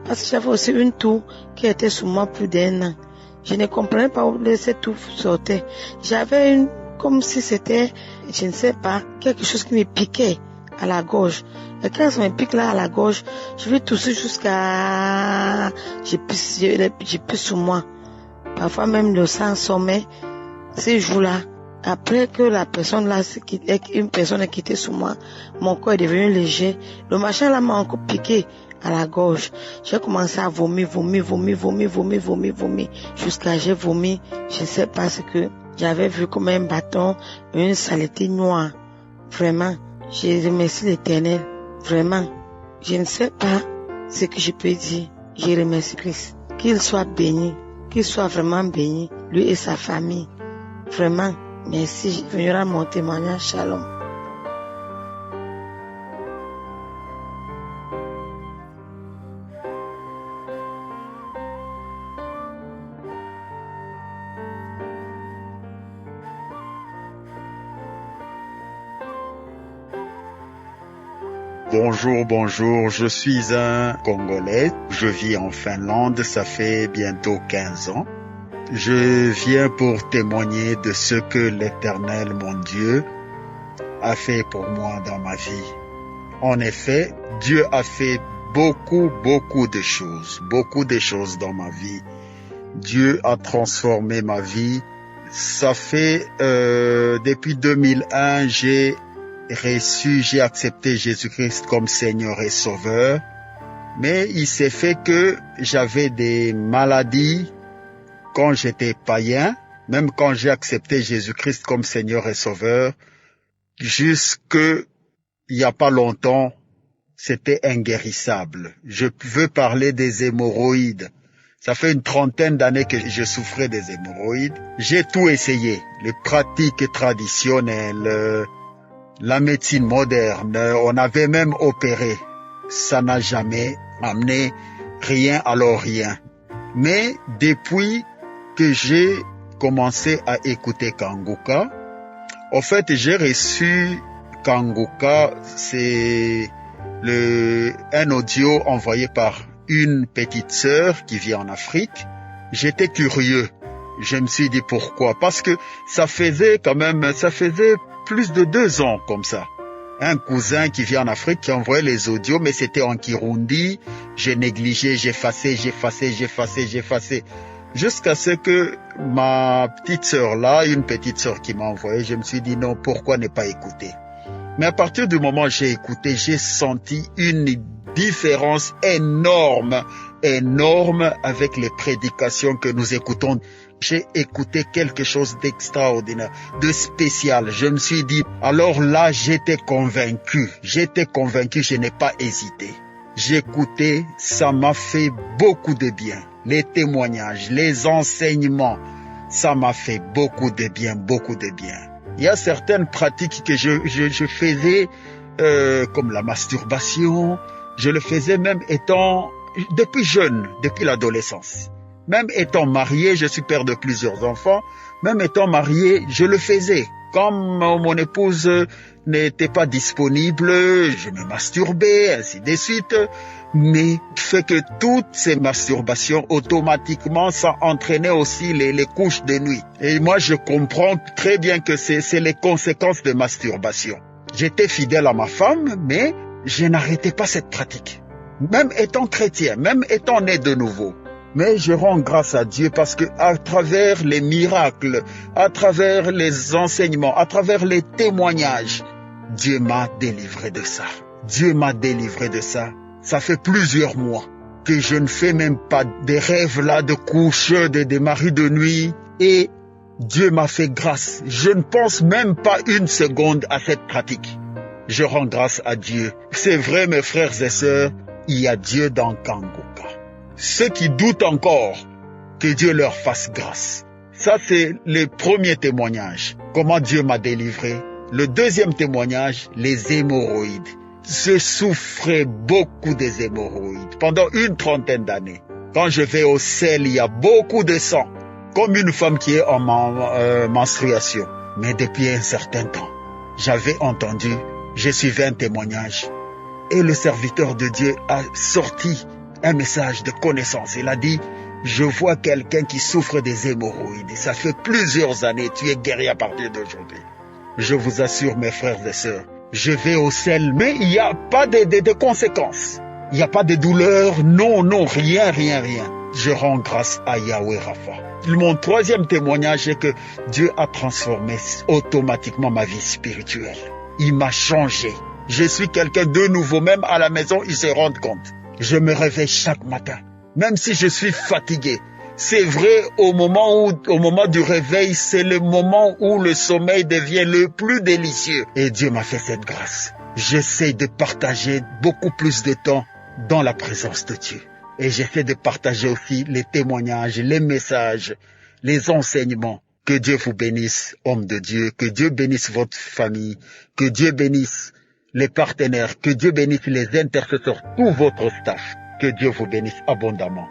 Parce que j'avais aussi une toux qui était sur moi plus d'1 an. Je ne comprenais pas où cette toux sortait. J'avais comme si c'était, je ne sais pas, quelque chose qui me piquait à la gorge. Et quand ça me pique là à la gorge, je vais tousser jusqu'à, j'ai pisse sur moi. Parfois même le sang sommet, ces jours-là, après que la personne là, une personne est quittée sur moi, mon corps est devenu léger. Le machin là m'a encore piqué à la gorge. J'ai commencé à vomir, jusqu'à j'ai vomi. Je ne sais pas ce que j'avais vu comme un bâton, une saleté noire. Vraiment, je remercie l'Éternel. Vraiment, je ne sais pas ce que je peux dire. Je remercie Christ. Qu'il soit béni. Qu'il soit vraiment béni, lui et sa famille. Vraiment, merci. Je vais rendre mon témoignage. Shalom. Bonjour, je suis un Congolais, je vis en Finlande, ça fait bientôt 15 ans. Je viens pour témoigner de ce que l'Éternel, mon Dieu, a fait pour moi dans ma vie. En effet, Dieu a fait beaucoup de choses dans ma vie. Dieu a transformé ma vie. Ça fait depuis 2001, j'ai accepté Jésus-Christ comme Seigneur et Sauveur. Mais il s'est fait que j'avais des maladies quand j'étais païen, même quand j'ai accepté Jésus-Christ comme Seigneur et Sauveur, jusque il y a pas longtemps, c'était inguérissable. Je veux parler des hémorroïdes. Ça fait une 30aine d'années que je souffrais des hémorroïdes. J'ai tout essayé, les pratiques traditionnelles, la médecine moderne, on avait même opéré. Ça n'a jamais amené rien, alors rien. Mais depuis que j'ai commencé à écouter Kanguka, en fait, j'ai reçu Kanguka, c'est un audio envoyé par une petite sœur qui vit en Afrique. J'étais curieux. Je me suis dit pourquoi? Parce que ça faisait plus de 2 ans comme ça. Un cousin qui vit en Afrique qui envoyait les audios, mais c'était en Kirundi. J'ai négligé, j'ai effacé. Jusqu'à ce que ma petite sœur là, une petite sœur qui m'a envoyé, je me suis dit non, pourquoi ne pas écouter? Mais à partir du moment où j'ai écouté, j'ai senti une différence énorme avec les prédications que nous écoutons. J'ai écouté quelque chose d'extraordinaire, de spécial. Je me suis dit, alors là, j'étais convaincu, je n'ai pas hésité. J'écoutais, ça m'a fait beaucoup de bien. Les témoignages, les enseignements, ça m'a fait beaucoup de bien. Il y a certaines pratiques que je faisais, comme la masturbation, je le faisais même depuis jeune, depuis l'adolescence. Même étant marié, je suis père de plusieurs enfants, même étant marié, je le faisais. Comme mon épouse n'était pas disponible, je me masturbais, ainsi de suite. Mais fait que toutes ces masturbations, automatiquement, ça entraînait aussi les couches de nuit. Et moi, je comprends très bien que c'est les conséquences de masturbation. J'étais fidèle à ma femme, mais je n'arrêtais pas cette pratique. Même étant chrétien, même étant né de nouveau. Mais je rends grâce à Dieu parce que à travers les miracles, à travers les enseignements, à travers les témoignages, Dieu m'a délivré de ça. Ça fait plusieurs mois que je ne fais même pas des rêves là de couches, des maris de nuit. Et Dieu m'a fait grâce. Je ne pense même pas une seconde à cette pratique. Je rends grâce à Dieu. C'est vrai, mes frères et sœurs, il y a Dieu dans Kanguka. Ceux qui doutent encore, que Dieu leur fasse grâce. Ça, c'est le premier témoignage. Comment Dieu m'a délivré. Le deuxième témoignage, les hémorroïdes. Je souffrais beaucoup des hémorroïdes pendant une 30aine d'années. Quand je vais au sel, il y a beaucoup de sang, comme une femme qui est en menstruation. Mais depuis un certain temps, j'avais entendu, j'ai suivi un témoignage et le serviteur de Dieu a sorti un message de connaissance. Il a dit, je vois quelqu'un qui souffre des hémorroïdes. Ça fait plusieurs années, tu es guéri à partir d'aujourd'hui. Je vous assure, mes frères et sœurs, je vais au sel, mais il n'y a pas de conséquences. Il n'y a pas de douleur, non, rien. Je rends grâce à Yahweh Rapha. Mon troisième témoignage est que Dieu a transformé automatiquement ma vie spirituelle. Il m'a changé. Je suis quelqu'un de nouveau, même à la maison, ils se rendent compte. Je me réveille chaque matin, même si je suis fatigué. C'est vrai, au moment du réveil, c'est le moment où le sommeil devient le plus délicieux. Et Dieu m'a fait cette grâce. J'essaie de partager beaucoup plus de temps dans la présence de Dieu. Et j'essaie de partager aussi les témoignages, les messages, les enseignements. Que Dieu vous bénisse, hommes de Dieu. Que Dieu bénisse votre famille. Que Dieu bénisse les partenaires. Que Dieu bénisse les intercesseurs, tout votre staff. Que Dieu vous bénisse abondamment.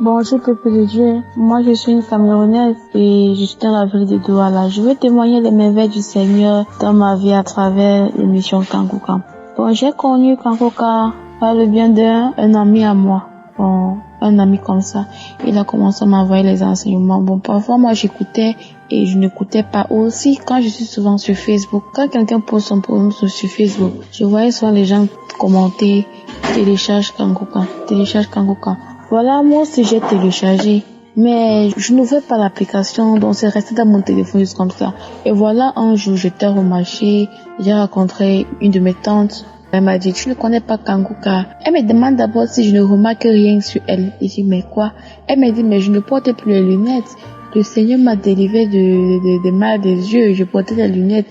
Bonjour peuple de Dieu, moi je suis une Camerounaise et je suis dans la ville de Douala. Je veux témoigner des merveilles du Seigneur dans ma vie à travers l'émission Kanguka. Bon, j'ai connu Kanguka par le bien d'un ami à moi. Bon, un ami comme ça, il a commencé à m'envoyer les enseignements. Bon, parfois moi j'écoutais et je n'écoutais pas. Aussi, quand je suis souvent sur Facebook, quand quelqu'un pose son problème sur Facebook, je voyais souvent les gens commenter télécharge Kanguka. Voilà, moi aussi j'ai téléchargé, mais je n'ouvrais pas l'application, donc c'est resté dans mon téléphone juste comme ça. Et voilà, un jour j'étais au marché, j'ai rencontré une de mes tantes. Elle m'a dit, tu ne connais pas Kanguka? Elle me demande d'abord si je ne remarque rien sur elle. Et je dis, mais quoi? Elle me dit, mais je ne porte plus les lunettes. Le Seigneur m'a délivré de mal des yeux, je portais les lunettes.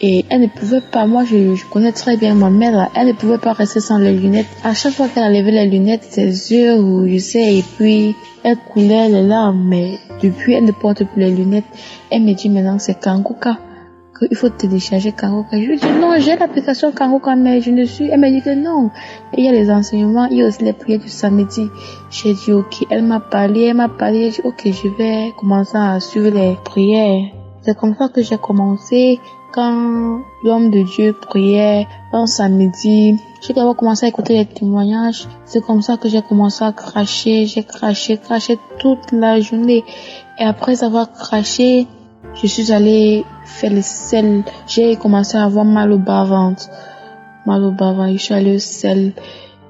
Et elle ne pouvait pas, moi je connais très bien ma mère là, elle ne pouvait pas rester sans les lunettes. À chaque fois qu'elle enlevait les lunettes, ses yeux rougissaient et puis elle coulait les larmes. Mais depuis elle ne porte plus les lunettes. Elle me dit maintenant c'est Kanguka, qu'il faut télécharger Kanguka. Je lui dis non, j'ai l'application Kanguka mais je ne suis. Elle me dit que non. Et il y a les enseignements, il y a aussi les prières du samedi. J'ai dit ok, elle m'a parlé, j'ai dit ok, je vais commencer à suivre les prières. C'est comme ça que j'ai commencé. Quand l'homme de Dieu priait un samedi, j'ai d'abord commencé à écouter les témoignages. C'est comme ça que j'ai commencé à cracher. J'ai craché toute la journée. Et après avoir craché, je suis allée faire le sel. J'ai commencé à avoir mal au bas-ventre. Je suis allée au sel.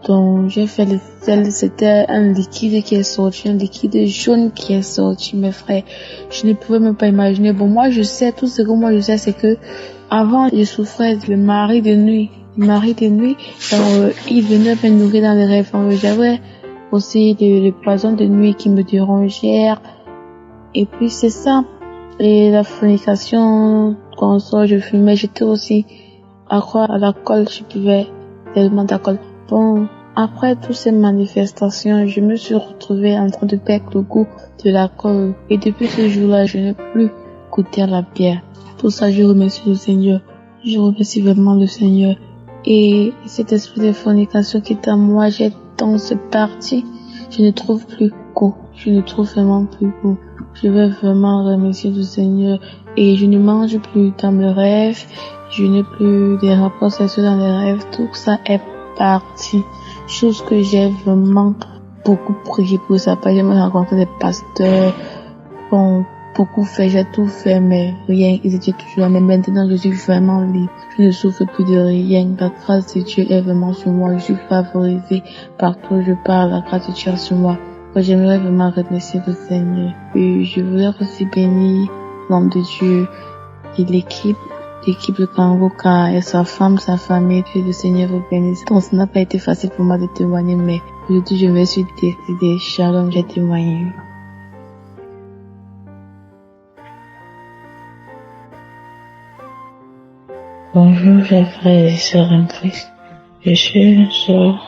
Donc, j'ai fait le sel. C'était un liquide qui est sorti, un liquide jaune qui est sorti, mes frères. Je ne pouvais même pas imaginer. Bon, moi, je sais, tout ce que moi je sais, c'est que avant, je souffrais de mari de nuit. Donc, il venait me nourrir dans les rêves. J'avais aussi le poison de nuit qui me dérangeait. Et puis, c'est ça. Et la fornication, quand je fumais, j'étais aussi accro à l'alcool. Je buvais tellement d'alcool. Bon, après toutes ces manifestations, je me suis retrouvée en train de perdre le goût de l'alcool. Et depuis ce jour-là, je n'ai plus goûté à la bière. Pour ça, je remercie le Seigneur. Je remercie vraiment le Seigneur. Et cet esprit de fornication qui est en moi, j'ai dans ce parti, je ne trouve plus goût. Je ne trouve vraiment plus goût. Je veux vraiment remercier le Seigneur. Et je ne mange plus dans mes rêves. Je n'ai plus des rapports sexuels dans les rêves. Tout ça est partie, chose que j'ai vraiment beaucoup prié pour ça. J'ai même rencontré des pasteurs, bon, beaucoup fait, j'ai tout fait, mais rien, ils étaient toujours là. Mais maintenant, je suis vraiment libre. Je ne souffre plus de rien. La grâce de Dieu est vraiment sur moi. Je suis favorisée partout où je parle. La grâce de Dieu est sur moi. J'aimerais vraiment remercier le Seigneur. Et je voulais aussi bénir l'homme de Dieu et l'équipe de Kanguka et sa femme, sa famille, que le Seigneur vous bénisse. Donc, ça n'a pas été facile pour moi de témoigner, mais aujourd'hui, je me suis décidée. Shalom, j'ai témoigné. Bonjour, chers frères et sœurs en Christ. Je suis une sœur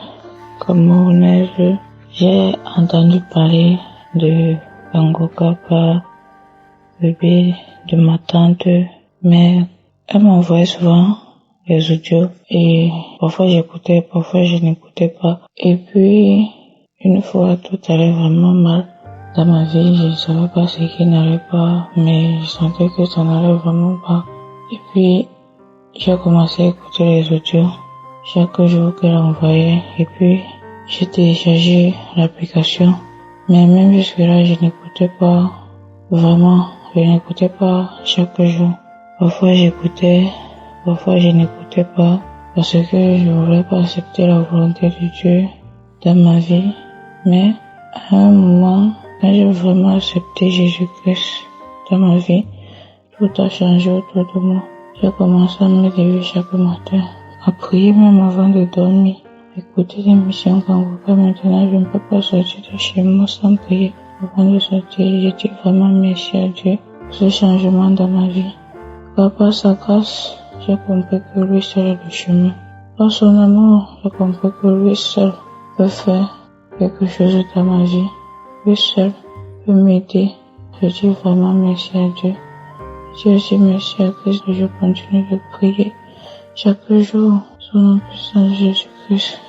camerounaise. J'ai entendu parler de Kanguka par le biais de ma tante, mais elle m'envoyait souvent les audios et parfois j'écoutais, parfois je n'écoutais pas. Et puis, une fois, tout allait vraiment mal dans ma vie. Je ne savais pas ce qui n'allait pas, mais je sentais que ça n'allait vraiment pas. Et puis, j'ai commencé à écouter les audios chaque jour qu'elle envoyait. Et puis, j'ai téléchargé l'application. Mais même jusque-là, je n'écoutais pas vraiment. Je n'écoutais pas chaque jour. Parfois j'écoutais, parfois je n'écoutais pas, parce que je ne voulais pas accepter la volonté de Dieu dans ma vie. Mais à un moment, quand j'ai vraiment accepté Jésus-Christ dans ma vie, tout a changé autour de moi. J'ai commencé à me lever chaque matin, à prier même avant de dormir, écouter l'émission Kanguka. Maintenant, je ne peux pas sortir de chez moi sans prier. Avant de sortir, j'ai dit vraiment merci à Dieu pour ce changement dans ma vie. Car par sa grâce, j'ai compris que lui seul est le chemin. Par son amour, j'ai compris que lui seul peut faire quelque chose dans ma vie. Lui seul peut m'aider. Je dis vraiment merci à Dieu. Je dis aussi merci à Christ. Je continue de prier chaque jour sous le nom puissant de Jésus-Christ.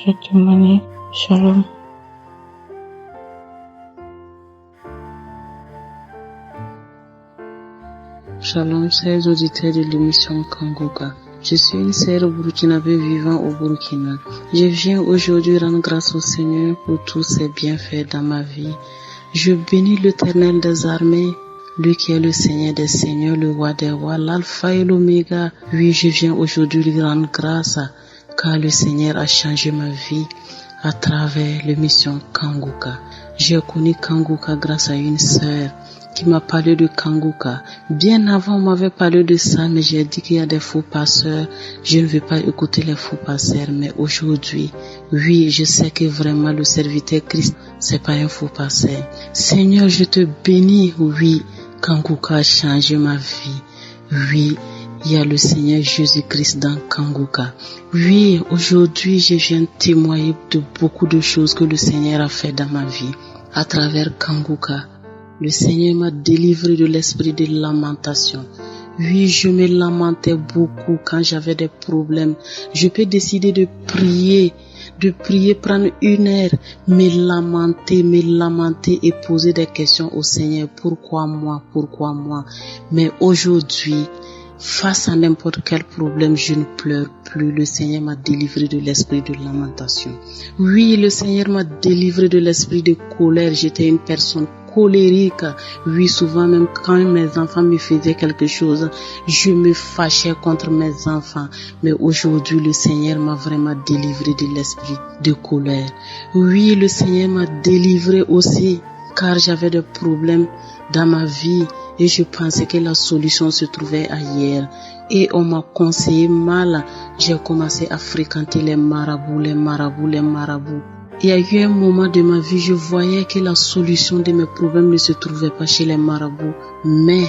Je témoigne. Shalom. Shalom, chers auditeurs de l'émission Kanguka. Je suis une sœur burkinabé vivant au Burkina. Je viens aujourd'hui rendre grâce au Seigneur pour tous ses bienfaits dans ma vie. Je bénis l'Éternel des armées, lui qui est le Seigneur des seigneurs, le roi des rois, l'alpha et l'oméga. Oui, je viens aujourd'hui lui rendre grâce car le Seigneur a changé ma vie à travers l'émission Kanguka. J'ai connu Kanguka grâce à une sœur qui m'a parlé de Kanguka. Bien avant, on m'avait parlé de ça, mais j'ai dit qu'il y a des faux passeurs. Je ne veux pas écouter les faux passeurs, mais aujourd'hui, oui, je sais que vraiment le serviteur Christ, c'est pas un faux passeur. Seigneur, je te bénis. Oui, Kanguka a changé ma vie. Oui, il y a le Seigneur Jésus-Christ dans Kanguka. Oui, aujourd'hui, je viens témoigner de beaucoup de choses que le Seigneur a fait dans ma vie. À travers Kanguka, le Seigneur m'a délivré de l'esprit de lamentation. Oui, je me lamentais beaucoup quand j'avais des problèmes. Je peux décider de prier, prendre 1 heure, me lamenter et poser des questions au Seigneur. Pourquoi moi? Mais aujourd'hui, face à n'importe quel problème, je ne pleure plus. Le Seigneur m'a délivré de l'esprit de lamentation. Oui, le Seigneur m'a délivré de l'esprit de colère. J'étais une personne colérique. Oui, souvent même quand mes enfants me faisaient quelque chose, je me fâchais contre mes enfants. Mais aujourd'hui, le Seigneur m'a vraiment délivré de l'esprit de colère. Oui, le Seigneur m'a délivré aussi car j'avais des problèmes dans ma vie et je pensais que la solution se trouvait ailleurs. Et on m'a conseillé mal. J'ai commencé à fréquenter les marabouts. Il y a eu un moment de ma vie, je voyais que la solution de mes problèmes ne se trouvait pas chez les marabouts, mais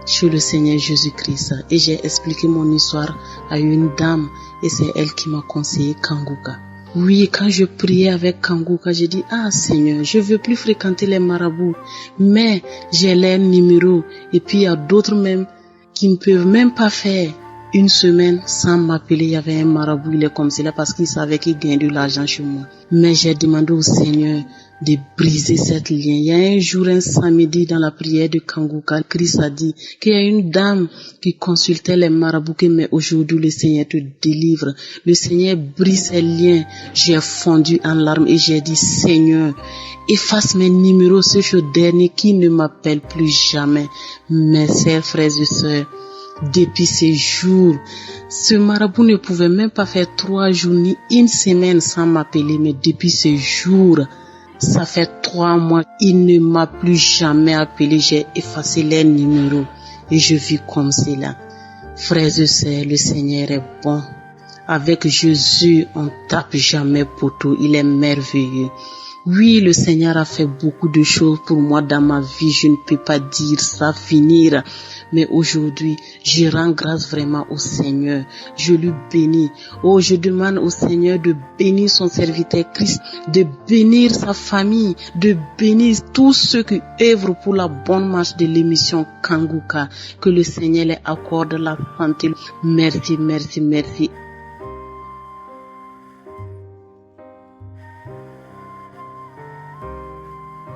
chez le Seigneur Jésus-Christ. Et j'ai expliqué mon histoire à une dame et c'est elle qui m'a conseillé Kanguka. Oui, quand je priais avec Kanguka, j'ai dit, Seigneur, je veux plus fréquenter les marabouts, mais j'ai leur numéro. Et puis il y a d'autres même qui ne peuvent même pas faire 1 semaine sans m'appeler. Il y avait un marabout, il est comme cela parce qu'il savait qu'il gagnait de l'argent chez moi. Mais j'ai demandé au Seigneur de briser cette lien. Il y a un jour, un samedi, dans la prière de Kanguka, Christ a dit qu'il y a une dame qui consultait les marabouts, mais aujourd'hui le Seigneur te délivre. Le Seigneur brise ces liens. J'ai fondu en larmes et j'ai dit, Seigneur, efface mes numéros, ce dernier qui ne m'appelle plus jamais. Mes chers frères et sœurs, depuis ces jours, ce marabout ne pouvait même pas faire 3 jours ni 1 semaine sans m'appeler, mais depuis ces jours, ça fait 3 mois, il ne m'a plus jamais appelé. J'ai effacé les numéros et je vis comme cela. Frères et sœurs, le Seigneur est bon. Avec Jésus, on tape jamais poteau, il est merveilleux. Oui, le Seigneur a fait beaucoup de choses pour moi dans ma vie, je ne peux pas dire ça, finir. Mais aujourd'hui, je rends grâce vraiment au Seigneur. Je lui bénis. Je demande au Seigneur de bénir son serviteur Christ, de bénir sa famille, de bénir tous ceux qui œuvrent pour la bonne marche de l'émission Kanguka. Que le Seigneur les accorde la santé. Merci.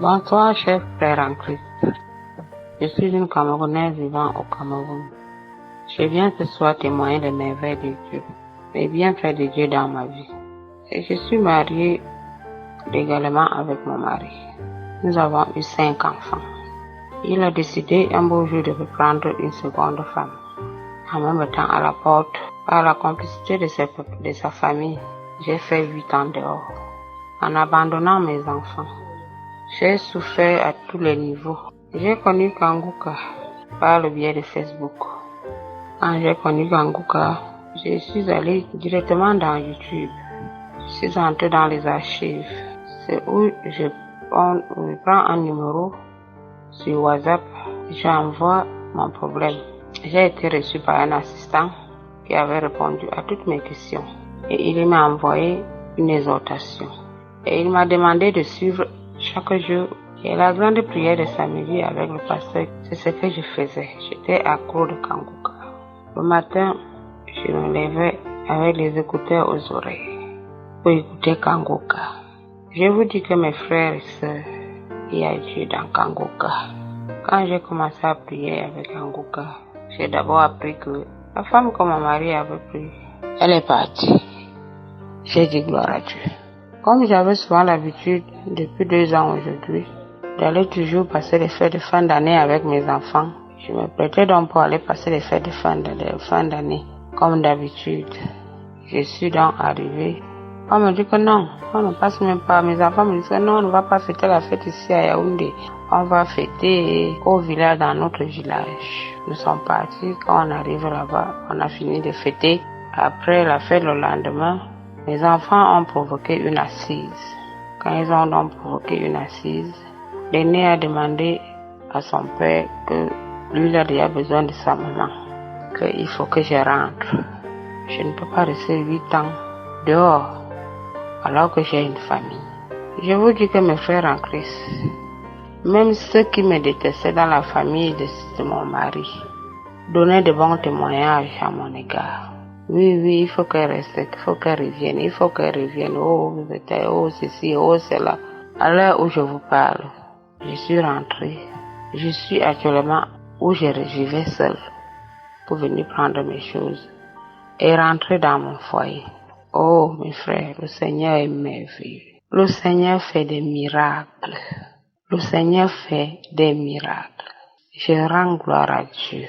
Bonsoir, chers frères en Christ. Je suis une Camerounaise vivant au Cameroun. Je viens ce soir témoigner des merveilles de Dieu, les bienfaits de Dieu dans ma vie. Et je suis mariée légalement avec mon mari. Nous avons eu 5 enfants. Il a décidé un beau jour de reprendre une seconde femme. En même temps, à la porte, par la complicité de sa famille, j'ai fait 8 ans dehors. En abandonnant mes enfants, j'ai souffert à tous les niveaux. J'ai connu Kanguka par le biais de Facebook. Quand j'ai connu Kanguka, je suis allée directement dans YouTube. Je suis entrée dans les archives. C'est où je prends un numéro sur WhatsApp. J'envoie mon problème. J'ai été reçue par un assistant qui avait répondu à toutes mes questions. Et il m'a envoyé une exhortation. Et il m'a demandé de suivre chaque jour et la grande prière de samedi avec le pasteur. C'est ce que je faisais. J'étais accro de Kanguka. Le matin, je me levais avec les écouteurs aux oreilles pour écouter Kanguka. Je vous dis que mes frères et sœurs, il y a Dieu dans Kanguka. Quand j'ai commencé à prier avec Kanguka, j'ai d'abord appris que la femme que mon mari avait pris, elle est partie. J'ai dit gloire à Dieu. Comme j'avais souvent l'habitude, depuis 2 ans aujourd'hui, d'aller toujours passer les fêtes de fin d'année avec mes enfants, je me prêtais donc pour aller passer les fêtes de fin d'année, comme d'habitude. Je suis donc arrivée. On me dit que non, on ne passe même pas. Mes enfants me disent que non, on ne va pas fêter la fête ici à Yaoundé. On va fêter au village, dans notre village. Nous sommes partis. Quand on arrive là-bas, on a fini de fêter. Après la fête le lendemain, mes enfants ont provoqué une assise. Quand ils ont donc provoqué une assise, l'aîné a demandé à son père que lui, il a déjà besoin de sa maman, qu'il faut que je rentre. Je ne peux pas rester 8 ans dehors, alors que j'ai une famille. Je vous dis que mes frères en Christ, même ceux qui me détestaient dans la famille de mon mari, donnaient de bons témoignages à mon égard. Oui, il faut qu'elle reste, il faut qu'elle revienne, oh ceci, oh cela. À l'heure où je vous parle, je suis rentrée. Je suis actuellement où je vais seule pour venir prendre mes choses et rentrer dans mon foyer. Oh, mes frères, le Seigneur est merveilleux. Le Seigneur fait des miracles. Le Seigneur fait des miracles. Je rends gloire à Dieu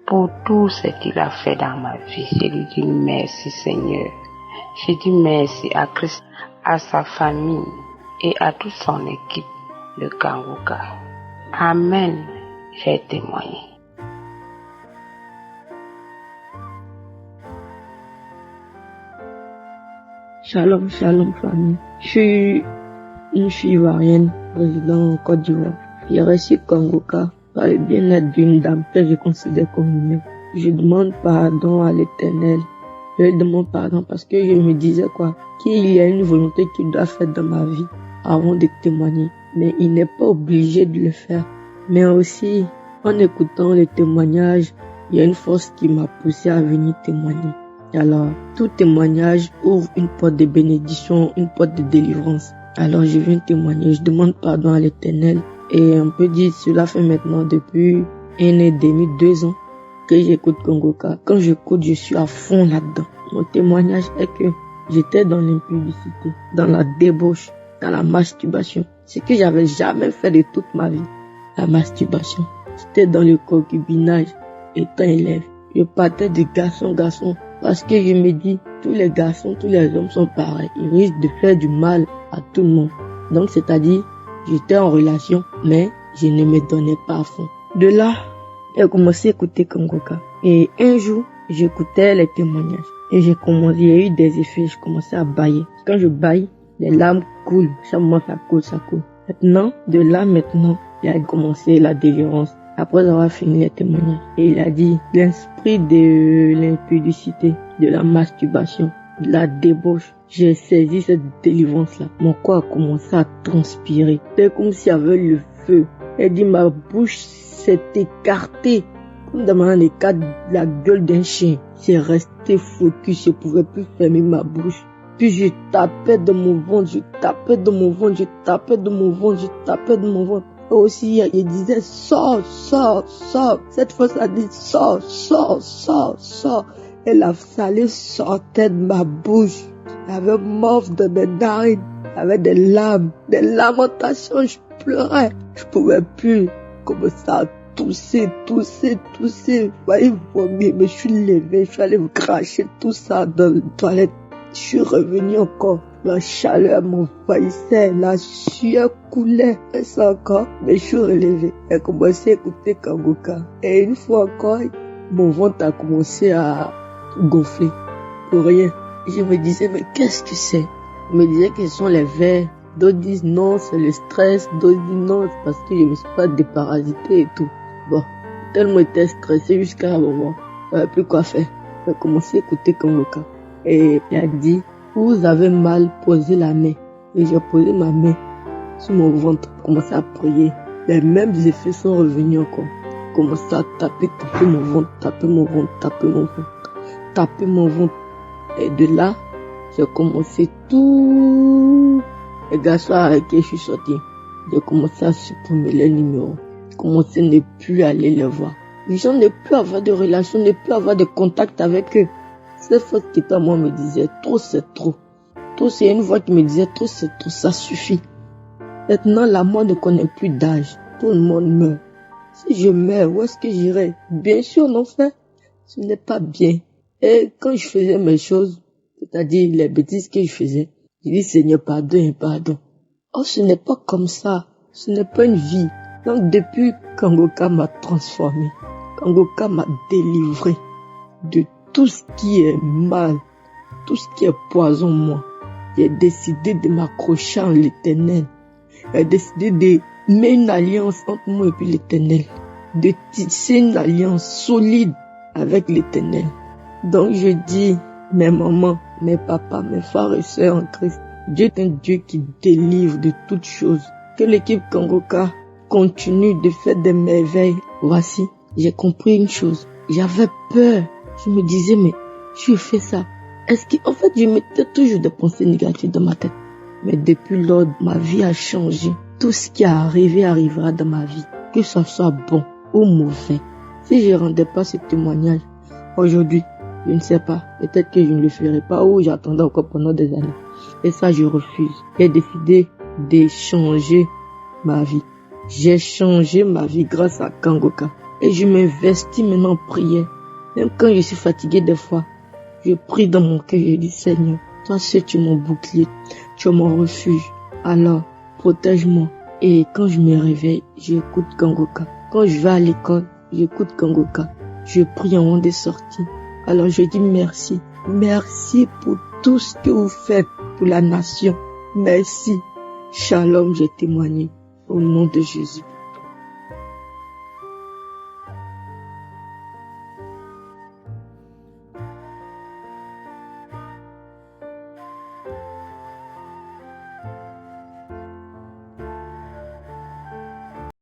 pour tout ce qu'il a fait dans ma vie. Je lui dis merci, Seigneur. Je dis merci à Christ, à sa famille et à toute son équipe de Kanguka. Amen. J'ai témoigné. Shalom, shalom famille. Je suis une fille ivoirienne résidant en Côte d'Ivoire. J'ai reçu Kanguka par le bien-être d'une dame que je considère comme une mère. Je demande pardon à l'Éternel. Je lui demande pardon parce que je me disais qu'il y a une volonté qu'il doit faire dans ma vie avant de témoigner. Mais il n'est pas obligé de le faire. Mais aussi, en écoutant les témoignages, il y a une force qui m'a poussé à venir témoigner. Alors, tout témoignage ouvre une porte de bénédiction, une porte de délivrance. Alors, je viens témoigner, je demande pardon à l'Éternel. Et on peut dire, cela fait maintenant depuis 1 an et demi, 2 ans que j'écoute Kanguka. Quand j'écoute, je suis à fond là-dedans. Mon témoignage est que j'étais dans l'impudicité, dans la débauche, dans la masturbation. Ce que j'avais jamais fait de toute ma vie, la masturbation. J'étais dans le concubinage, étant élève. Je partais de garçon. Parce que je me dis, tous les garçons, tous les hommes sont pareils. Ils risquent de faire du mal à tout le monde. Donc, c'est-à-dire, j'étais en relation, mais je ne me donnais pas à fond. De là, j'ai commencé à écouter Kanguka. Et un jour, j'écoutais les témoignages. Et il y a eu des effets, je commençais à bailler. Quand je baille, les larmes coulent. Chaque mois, ça coule. Maintenant, il a commencé la délivrance. Après avoir fini les témoignages. Et il a dit, l'esprit de l'impudicité, de la masturbation, de la débauche, j'ai saisi cette délivrance-là. Mon corps a commencé à transpirer. C'était comme s'il y avait le feu. Elle dit, ma bouche s'est écartée. Comme dans un écart de la gueule d'un chien. J'ai resté focus, je pouvais plus fermer ma bouche. Puis je tapais dans mon ventre, je tapais dans mon ventre. Aussi, il disait, sors. Cette fois, ça dit, sors. Et la salive sortait de ma bouche. Il y avait morve de mes narines. Il y avait des larmes, des lamentations. Je pleurais. Je pouvais plus. Commencer à tousser. Je voyais vomir, mais je suis levée. Je suis allée me cracher tout ça dans la toilette. Je suis revenue encore. La chaleur m'envahissait, la sueur coulait. Et ça encore, mais je suis relevée. J'ai commencé à écouter Kanguka. Et une fois encore, mon ventre a commencé à gonfler. Pour rien. Je me disais, mais qu'est-ce que c'est? Je me disais que ce sont les verres. D'autres disent non, c'est le stress. D'autres disent non, c'est parce que je me suis pas déparasité et tout. Bon, tellement j'étais stressé jusqu'à un moment. Je savais plus quoi faire. J'ai commencé à écouter Kanguka. Et il a dit, vous avez mal, posez la main. Et j'ai posé ma main sur mon ventre, commencé à prier. Les mêmes effets sont revenus encore. J'ai commencé à taper mon ventre. Et de là, j'ai commencé tout. Les garçons avec qui je suis sorti, j'ai commencé à supprimer les numéros. J'ai commencé à ne plus aller les voir. Les gens ne peuvent avoir de relations, ne peuvent avoir de contact avec eux. Cette fois qui était à moi me disait, trop c'est trop. Trop c'est une voix qui me disait, trop c'est trop, ça suffit. Maintenant, la mort ne connaît plus d'âge. Tout le monde meurt. Si je meurs, où est-ce que j'irai? Bien sûr, en fait, ce n'est pas bien. Et quand je faisais mes choses, c'est-à-dire les bêtises que je faisais, je dis, Seigneur, pardon, pardon. Oh, ce n'est pas comme ça. Ce n'est pas une vie. Donc, depuis Kangoka m'a transformé, Kangoka m'a délivré de tout ce qui est mal, tout ce qui est poison, moi. J'ai décidé de m'accrocher en l'Éternel. J'ai décidé de mettre une alliance entre moi et puis l'Éternel. De tisser une alliance solide avec l'Éternel. Donc, je dis, mes mamans, mes papas, mes frères et sœurs en Christ, Dieu est un Dieu qui délivre de toutes choses. Que l'équipe Kangoka continue de faire des merveilles. Voici, j'ai compris une chose. J'avais peur. Je me disais, mais je fais ça. En fait, je mettais toujours des pensées négatives dans ma tête. Mais depuis lors, ma vie a changé. Tout ce qui est arrivé arrivera dans ma vie. Que ça soit bon ou mauvais. Si je ne rendais pas ce témoignage aujourd'hui, je ne sais pas. Peut-être que je ne le ferai pas ou j'attendais encore pendant des années. Et ça, je refuse. J'ai décidé de changer ma vie. J'ai changé ma vie grâce à Kangoka. Et je m'investis maintenant en prière. Même quand je suis fatigué des fois, je prie dans mon cœur, je dis Seigneur, toi seul tu es mon bouclier, tu es mon refuge. Alors, protège-moi. Et quand je me réveille, j'écoute Kangoka. Quand je vais à l'école, j'écoute Kangoka. Je prie avant de sortir. Alors je dis merci. Merci pour tout ce que vous faites pour la nation. Merci. Shalom, j'ai témoigné. Au nom de Jésus.